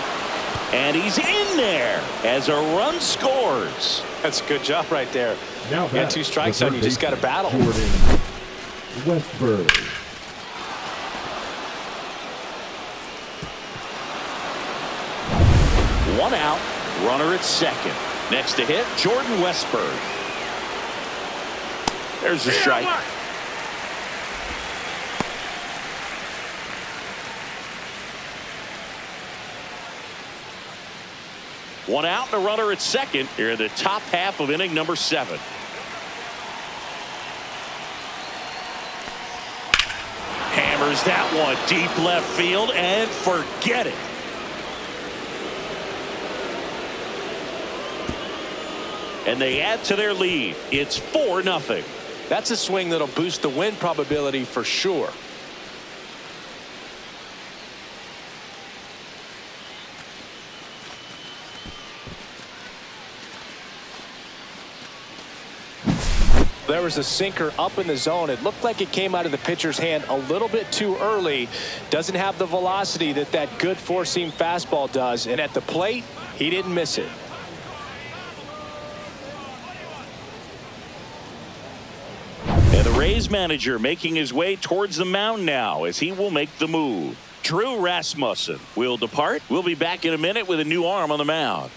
Speaker 1: and he's in there as a run scores.
Speaker 5: That's a good job right there.
Speaker 2: Now
Speaker 5: You got 2 strikes on you. Just got to battle.
Speaker 2: Jordan Westburg.
Speaker 1: One out, runner at second. Next to hit, Jordan Westburg. There's the strike. One out and a runner at second here in the top half of inning number 7. Hammers that one deep left field and forget it. And they add to their lead. It's 4-0.
Speaker 5: That's a swing that'll boost the win probability for sure. There was a sinker up in the zone. It looked like it came out of the pitcher's hand a little bit too early. Doesn't have the velocity that good four-seam fastball does. And at the plate, he didn't miss it.
Speaker 1: And the Rays manager making his way towards the mound now as he will make the move. Drew Rasmussen will depart. We'll be back in a minute with a new arm on the mound.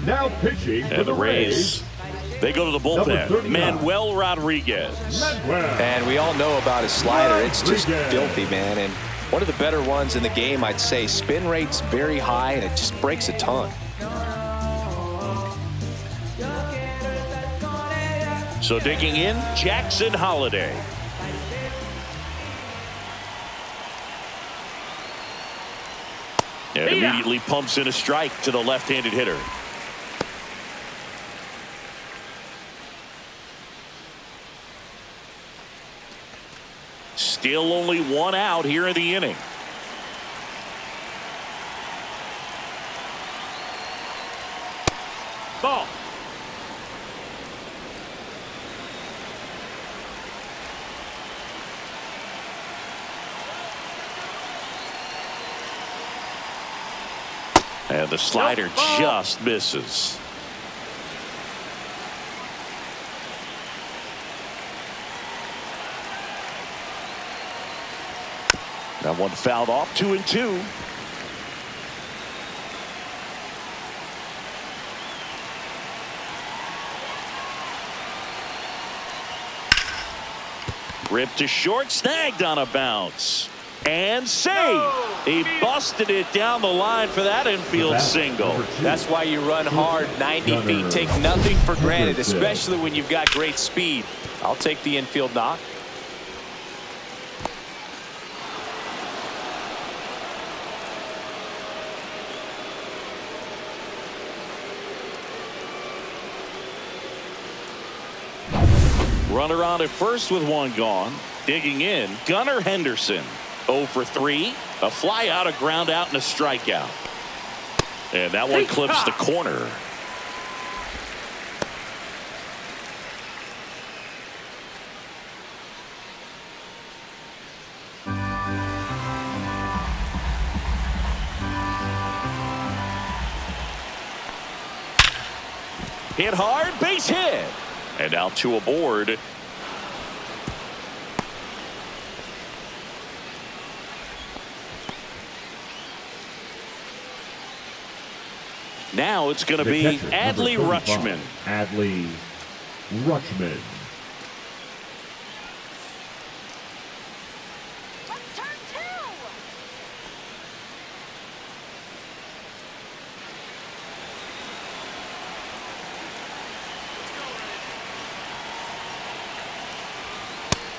Speaker 2: Now pitching for
Speaker 1: And the Rays, they go to the bullpen. Manuel Rodriguez.
Speaker 3: And we all know about his slider. It's just filthy, man. And one of the better ones in the game, I'd say. Spin rate's very high, and it just breaks a ton.
Speaker 1: So digging in, Jackson Holliday. And immediately pumps in a strike to the left-handed hitter. Still only one out here in the inning.
Speaker 4: Ball.
Speaker 1: And the slider just misses. That one fouled off, 2-2. Ripped to short, snagged on a bounce. And saved. He busted it down the line for that infield single.
Speaker 5: That's why you run hard 90 feet. Take nothing for granted, especially when you've got great speed. I'll take the infield knock.
Speaker 1: Runner on at first with one gone. Digging in, Gunnar Henderson. 0 for 3. A fly out, a ground out, and a strikeout. And that one clips the corner. Hit hard, base hit. And now 2 aboard. Now it's going to be Adley Rutschman.
Speaker 2: Adley Rutschman.
Speaker 6: Turn 2.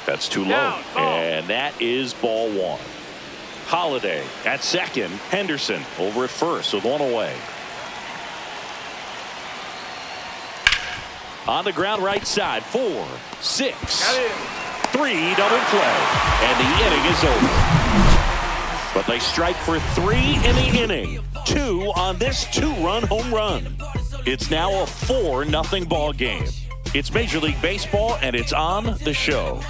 Speaker 1: That's too low. And that is ball 1. Holliday at second. Henderson over at first with 1 away. On the ground right side, 4, 6, 3 double play. And the inning is over. But they strike for 3 in the inning. 2 on this 2-run home run. It's now a 4-0 ball game. It's Major League Baseball, and it's on the show.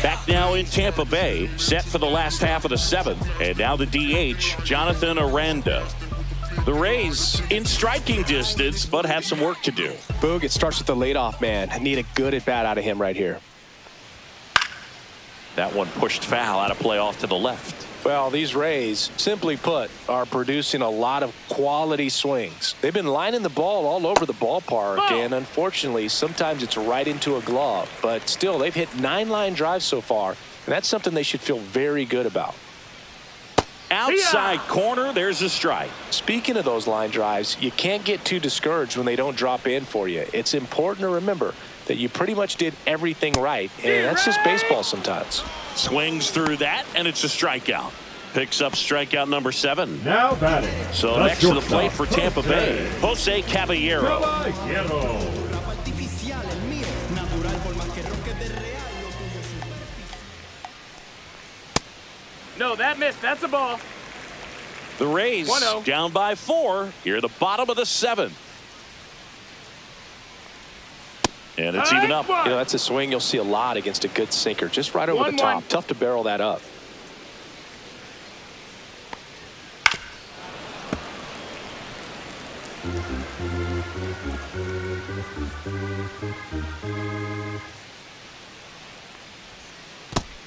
Speaker 1: Back now in Tampa Bay, set for the last half of the 7th. And now the DH, Jonathan Aranda. The Rays in striking distance, but have some work to do.
Speaker 5: Boog, it starts with the leadoff man. I need a good at-bat out of him right here.
Speaker 1: That one pushed foul out of play off to the left.
Speaker 5: Well, these Rays, simply put, are producing a lot of quality swings. They've been lining the ball all over the ballpark, and unfortunately, sometimes it's right into a glove. But still, they've hit 9 line drives so far, and that's something they should feel very good about.
Speaker 1: Outside corner, there's a strike.
Speaker 5: Speaking of those line drives, you can't get too discouraged when they don't drop in for you. It's important to remember that you pretty much did everything right, and that's just baseball sometimes.
Speaker 1: Swings through that, and it's a strikeout. Picks up strikeout number 7.
Speaker 2: Now batting.
Speaker 1: So next to the plate for Tampa Bay, Jose Caballero.
Speaker 4: No, that missed. That's a ball.
Speaker 1: The Rays
Speaker 4: 1-0.
Speaker 1: down by 4 here at the bottom of the 7th. And it's even up.
Speaker 5: You know, that's a swing you'll see a lot against a good sinker. Just right over the top. Tough to barrel that up.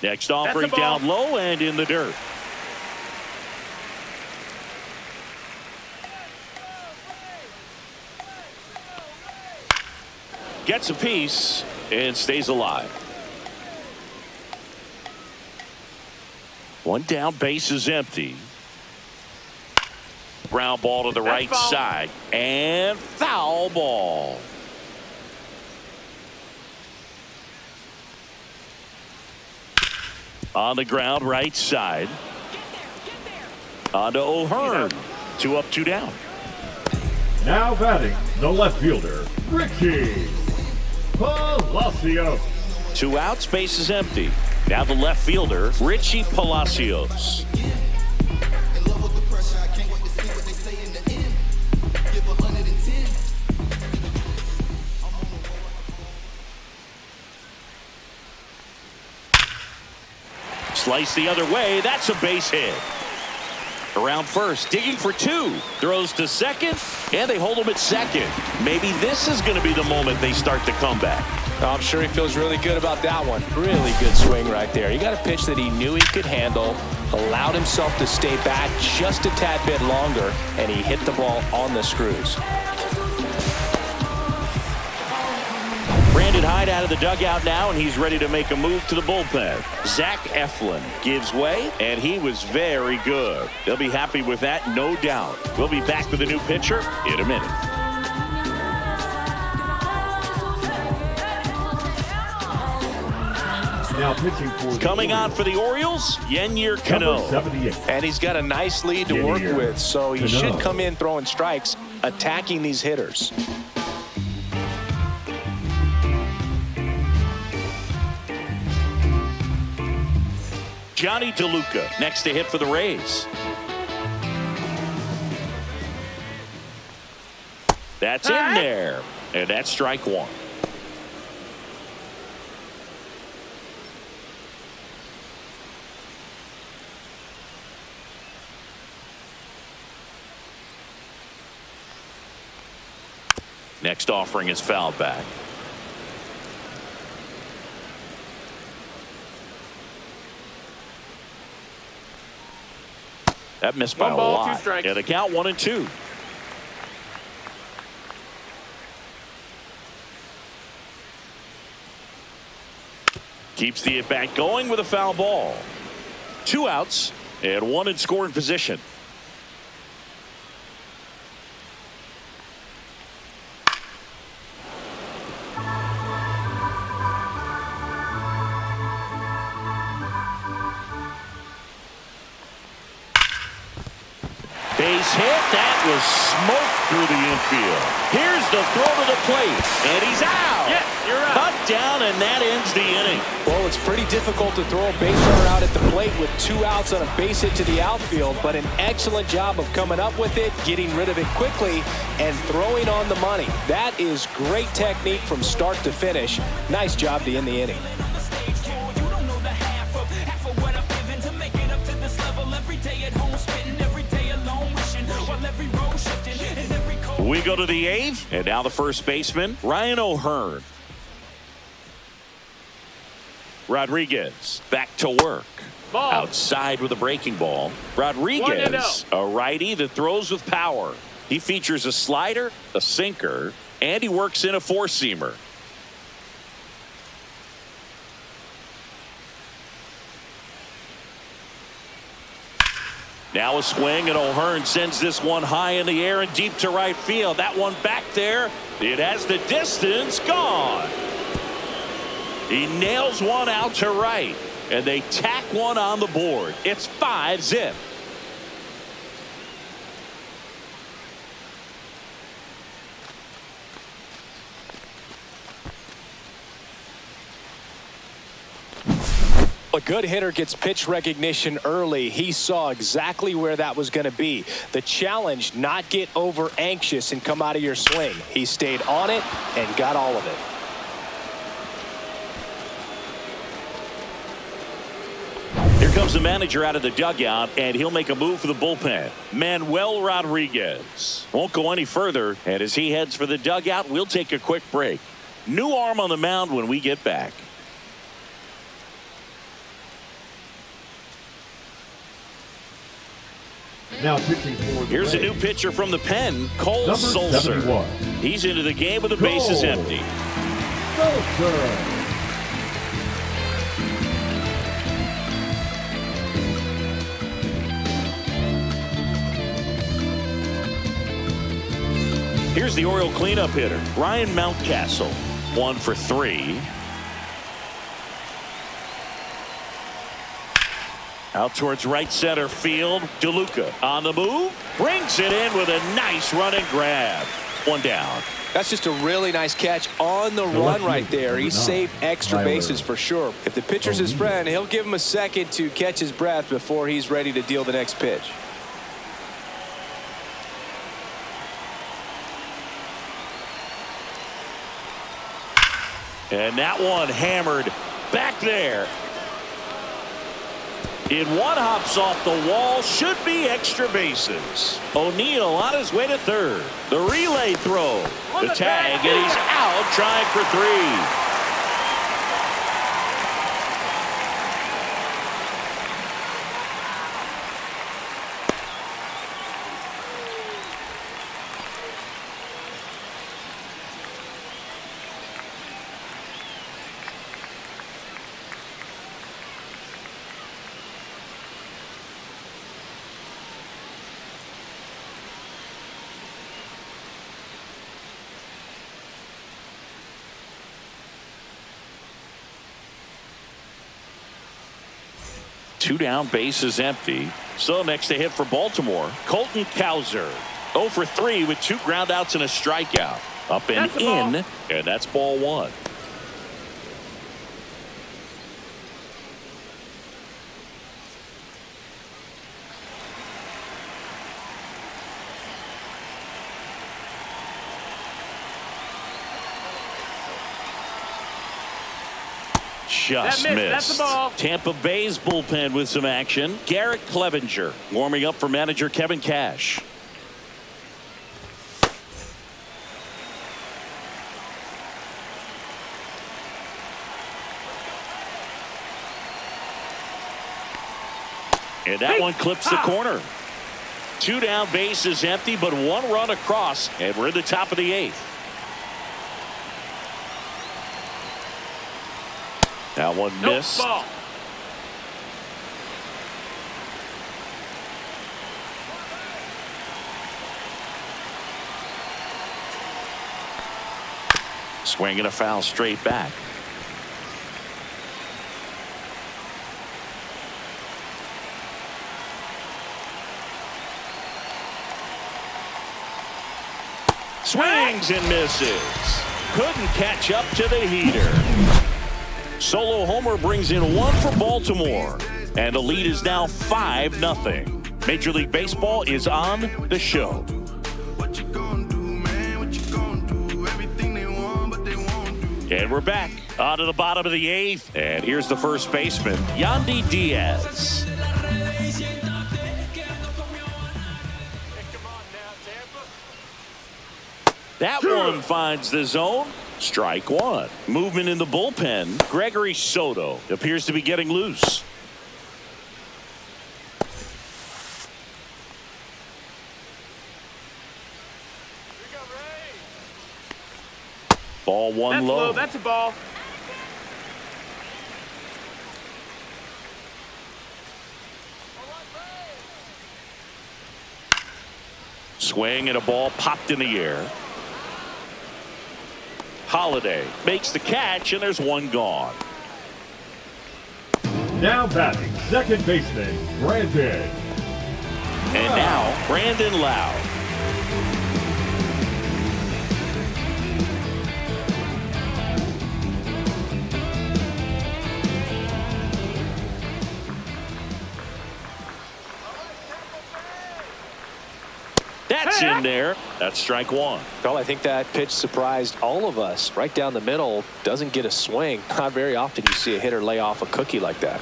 Speaker 1: Next offering down low and in the dirt. Gets a piece and stays alive. One down, base is empty. Ground ball to the right side and foul ball. On the ground, right side. On to O'Hearn. 2 up, 2 down.
Speaker 2: Now batting, the left fielder, Richie Palacios.
Speaker 1: 2 outs, base is empty. Now the left fielder, Richie Palacios. Slice the other way. That's a base hit. Around first, digging for 2. Throws to second, and they hold him at second. Maybe this is going to be the moment they start the comeback.
Speaker 5: I'm sure he feels really good about that one. Really good swing right there. He got a pitch that he knew he could handle, allowed himself to stay back just a tad bit longer, and he hit the ball on the screws.
Speaker 1: Brandon Hyde out of the dugout now, and he's ready to make a move to the bullpen. Zach Eflin gives way, and he was very good. They'll be happy with that, no doubt. We'll be back with a new pitcher in a minute.
Speaker 2: Now pitching for
Speaker 1: Coming on for the Orioles, Yennier Cano.
Speaker 5: And he's got a nice lead to work with, so he should come in throwing strikes, attacking these hitters.
Speaker 1: Johnny DeLuca next to hit for the Rays. That's in there, and that's strike 1. Next offering is fouled back. That missed by a lot. Yeah, the count 1-2. Keeps the at-bat going with a foul ball. 2 outs and 1 in scoring position. base hit. That was smoke through the infield. Here's the throw to the plate, and he's out.
Speaker 4: Yeah, you're right.
Speaker 1: Cut down, and that ends the inning.
Speaker 5: Well, it's pretty difficult to throw a base runner out at the plate with 2 outs on a base hit to the outfield, but an excellent job of coming up with it, getting rid of it quickly, and throwing on the money. That is great technique from start to finish. Nice job to end the inning.
Speaker 1: We go to the 8th, and now the first baseman, Ryan O'Hearn. Rodriguez back to work.
Speaker 4: Ball.
Speaker 1: Outside with a breaking ball. Rodriguez, a righty that throws with power. He features a slider, a sinker, and he works in a 4-seamer. Now a swing, and O'Hearn sends this one high in the air and deep to right field. That one back there, it has the distance, gone. He nails one out to right, and they tack one on the board. It's 5-zip.
Speaker 5: A good hitter gets pitch recognition early. He saw exactly where that was going to be. The challenge, not get over anxious and come out of your swing. He stayed on it and got all of it.
Speaker 1: Here comes the manager out of the dugout, and he'll make a move for the bullpen. Manuel Rodriguez won't go any further, and as he heads for the dugout, we'll take a quick break. New arm on the mound when we get back.
Speaker 2: Now pitching for the
Speaker 1: Here's a
Speaker 2: Rays,
Speaker 1: new pitcher from the pen, Cole
Speaker 2: number
Speaker 1: Sulser.
Speaker 2: 71.
Speaker 1: He's into the game with the bases
Speaker 2: Cole
Speaker 1: empty.
Speaker 2: Sulser.
Speaker 1: Here's the Oriole cleanup hitter, Ryan Mountcastle. 1 for 3. Out towards right center field. DeLuca on the move. Brings it in with a nice run and grab. 1 down.
Speaker 5: That's just a really nice catch on the run right there. He saved extra bases for sure. If the pitcher's his friend, he'll give him a second to catch his breath before he's ready to deal the next pitch.
Speaker 1: And that one hammered back there. In one, hops off the wall, should be extra bases. O'Neill on his way to third. The relay throw. The tag, and he's out trying for 3. Two down, bases empty. So next to hit for Baltimore, Colton Cowser. 0 for 3 with 2 ground outs and a strikeout. Up and in, and that's ball 1. Just missed.
Speaker 4: That's the ball.
Speaker 1: Tampa Bay's bullpen with some action. Garrett Clevenger warming up for manager Kevin Cash. And that one clips the corner. 2 down, bases empty, but 1 run across, and we're in the top of the 8th. That one missed.
Speaker 4: Ball.
Speaker 1: Swing and a foul straight back. Swings and misses. Couldn't catch up to the heater. Solo homer brings in one for Baltimore. And the lead is now 5-0. Major League Baseball is on the show. And we're back on to the bottom of the 8th. And here's the first baseman, Yandy Diaz. That one finds the zone. Strike one. Movement in the bullpen. Gregory Soto appears to be getting loose. Ball one low.
Speaker 4: That's a ball.
Speaker 1: Swing and a ball popped in the air. Holiday makes the catch, and there's one gone.
Speaker 2: Now batting, second baseman, Brandon.
Speaker 1: And now, Brandon Lowe. That's in there. That's strike one.
Speaker 5: Well, I think that pitch surprised all of us. Right down the middle, doesn't get a swing. Not very often you see a hitter lay off a cookie like that.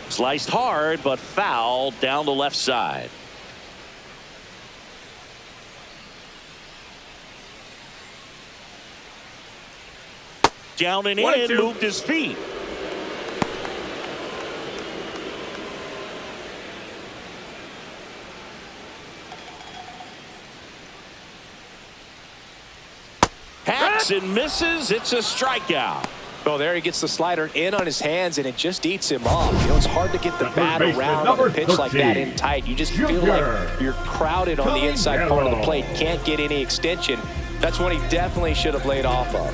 Speaker 1: Sliced hard, but foul down the left side. Down and in, moved his feet. Hacks and misses. It's a strikeout.
Speaker 5: Well, there he gets the slider in on his hands, and it just eats him off. You know, it's hard to get the bat around on a pitch like that in tight. You just feel like you're crowded on the inside part of the plate. Can't get any extension. That's one he definitely should have laid off of.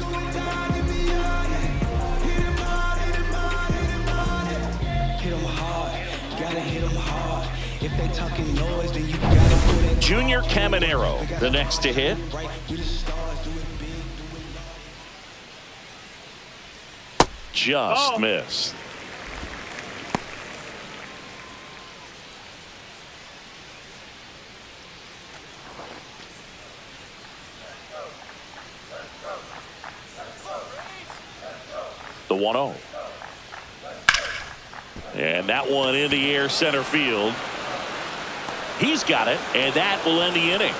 Speaker 1: Junior Caminero, the next to hit. Just missed. The 1-0. And that one in the air center field. He's got it, and that will end the inning.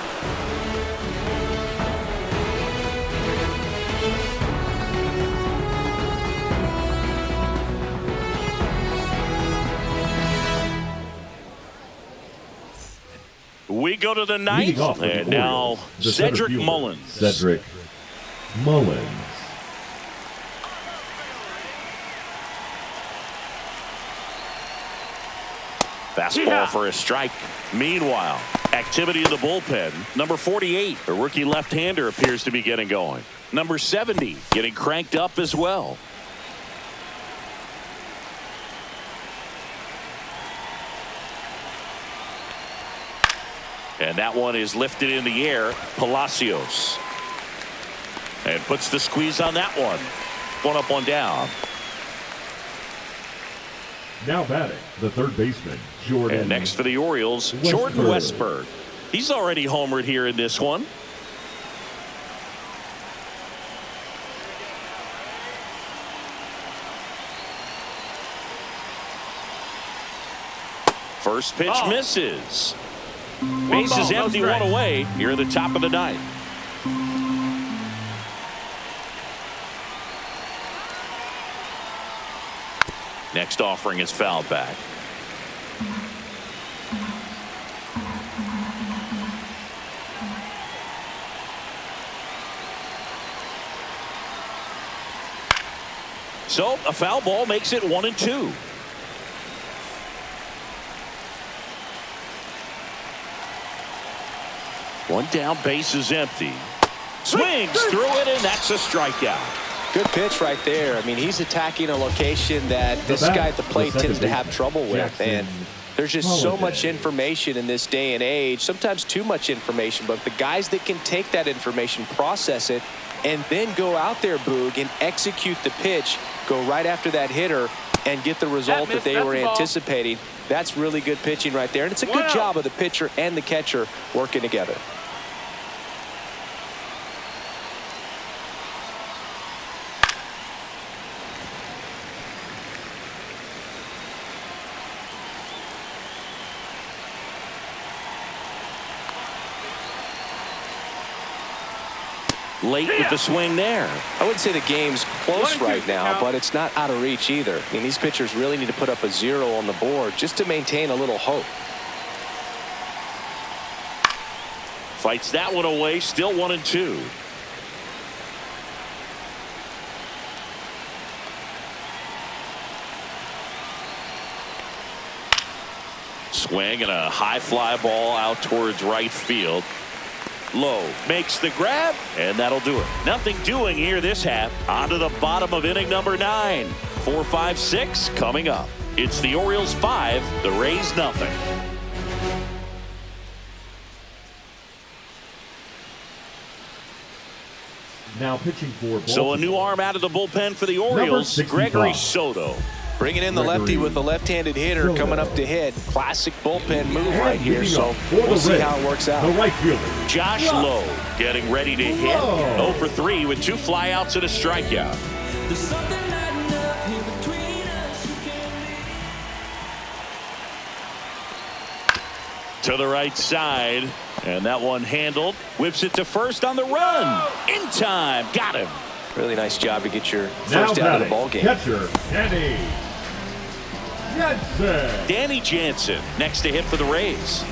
Speaker 1: We go to the ninth, and now Cedric Mullins.
Speaker 2: Cedric Mullins.
Speaker 1: Fastball for a strike. Meanwhile, activity in the bullpen. Number 48, a rookie left-hander, appears to be getting going. Number 70, getting cranked up as well. And that one is lifted in the air. Palacios. And puts the squeeze on that one. One up, one down.
Speaker 2: Now batting, the third baseman, Jordan.
Speaker 1: And next for the Orioles, Jordan Westburg. He's already homered here in this one. First pitch misses. Bases empty, one away here at the top of the ninth. Next offering is fouled back. So a foul ball makes it 1-2. One down, base is empty. Swings through it, and that's a strikeout.
Speaker 5: Good pitch right there. I mean, he's attacking a location that this guy at the plate tends to have trouble with. And There's just so much information in this day and age, sometimes too much information, but the guys that can take that information, process it, and then go out there, Boog, and execute the pitch, go right after that hitter, and get the result that they were anticipating. That's really good pitching right there. And it's a good job of the pitcher and the catcher working together.
Speaker 1: Late with the swing there.
Speaker 5: I wouldn't say the game's close right now, but it's not out of reach either. I mean, these pitchers really need to put up a 0 on the board just to maintain a little hope.
Speaker 1: Fights that one away, still 1-2. Swing and a high fly ball out towards right field. Low makes the grab, and that'll do it. Nothing doing here this half. On to the bottom of inning number 9. 4, 5, 6 coming up. It's the Orioles 5, the Rays nothing.
Speaker 2: Now pitching for Baltimore.
Speaker 1: So a new arm out of the bullpen for the Orioles, Gregory Soto.
Speaker 5: Bringing in the lefty with the left-handed hitter coming up to hit. Classic bullpen move right here, so we'll see how it works out.
Speaker 2: The right fielder,
Speaker 1: Josh Lowe getting ready to hit. 0 for 3 with 2 flyouts and a strikeout. To the right side, and that one handled. Whips it to first on the run. In time. Got him.
Speaker 5: Really nice job to get your
Speaker 2: now
Speaker 5: first out of the ball game.
Speaker 2: Catcher, Danny Jansen.
Speaker 1: Danny Jansen next to hit for the Rays.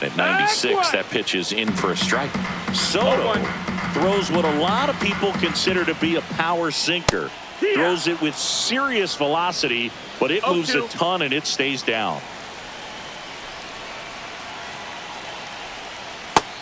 Speaker 1: At 96, that pitch is in for a strike. Soto throws what a lot of people consider to be a power sinker. Throws it with serious velocity, but it moves a ton and it stays down.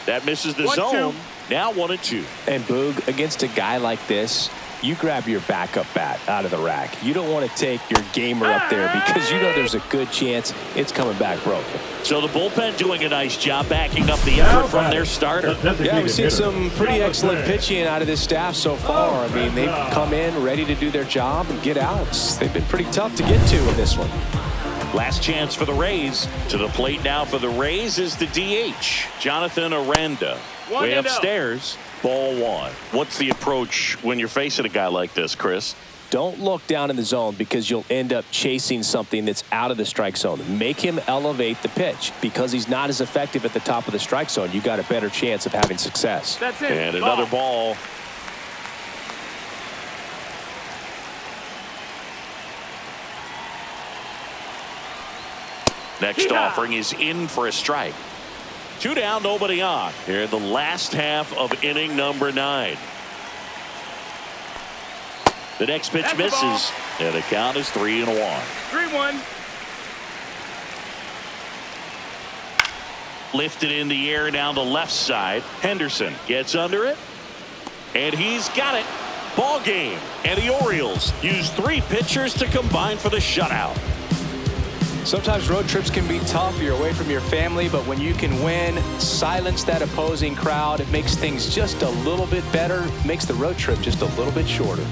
Speaker 1: That misses the zone. Now 1-2.
Speaker 5: And Boog, against a guy like this, you grab your backup bat out of the rack. You don't want to take your gamer up there because you know there's a good chance it's coming back broken.
Speaker 1: So the bullpen doing a nice job backing up the effort from their starter.
Speaker 5: Yeah, we've seen some pretty excellent pitching out of this staff so far. I mean, they've come in ready to do their job and get outs. They've been pretty tough to get to in this one.
Speaker 1: Last chance for the Rays. To the plate now for the Rays is the DH, Jonathan Aranda. Way upstairs, ball 1. What's the approach when you're facing a guy like this, Chris?
Speaker 5: Don't look down in the zone because you'll end up chasing something that's out of the strike zone. Make him elevate the pitch. Because he's not as effective at the top of the strike zone, you got a better chance of having success.
Speaker 4: That's it.
Speaker 1: And another ball. Next offering is in for a strike. 2 down, nobody on. Here in the last half of inning number 9. The next pitch misses, and the count is 3-1.
Speaker 4: 3-1.
Speaker 1: Lifted in the air down the left side. Henderson gets under it, and he's got it. Ball game, and the Orioles use 3 pitchers to combine for the shutout.
Speaker 5: Sometimes road trips can be tough. You're away from your family, but when you can win, silence that opposing crowd, it makes things just a little bit better, makes the road trip just a little bit shorter.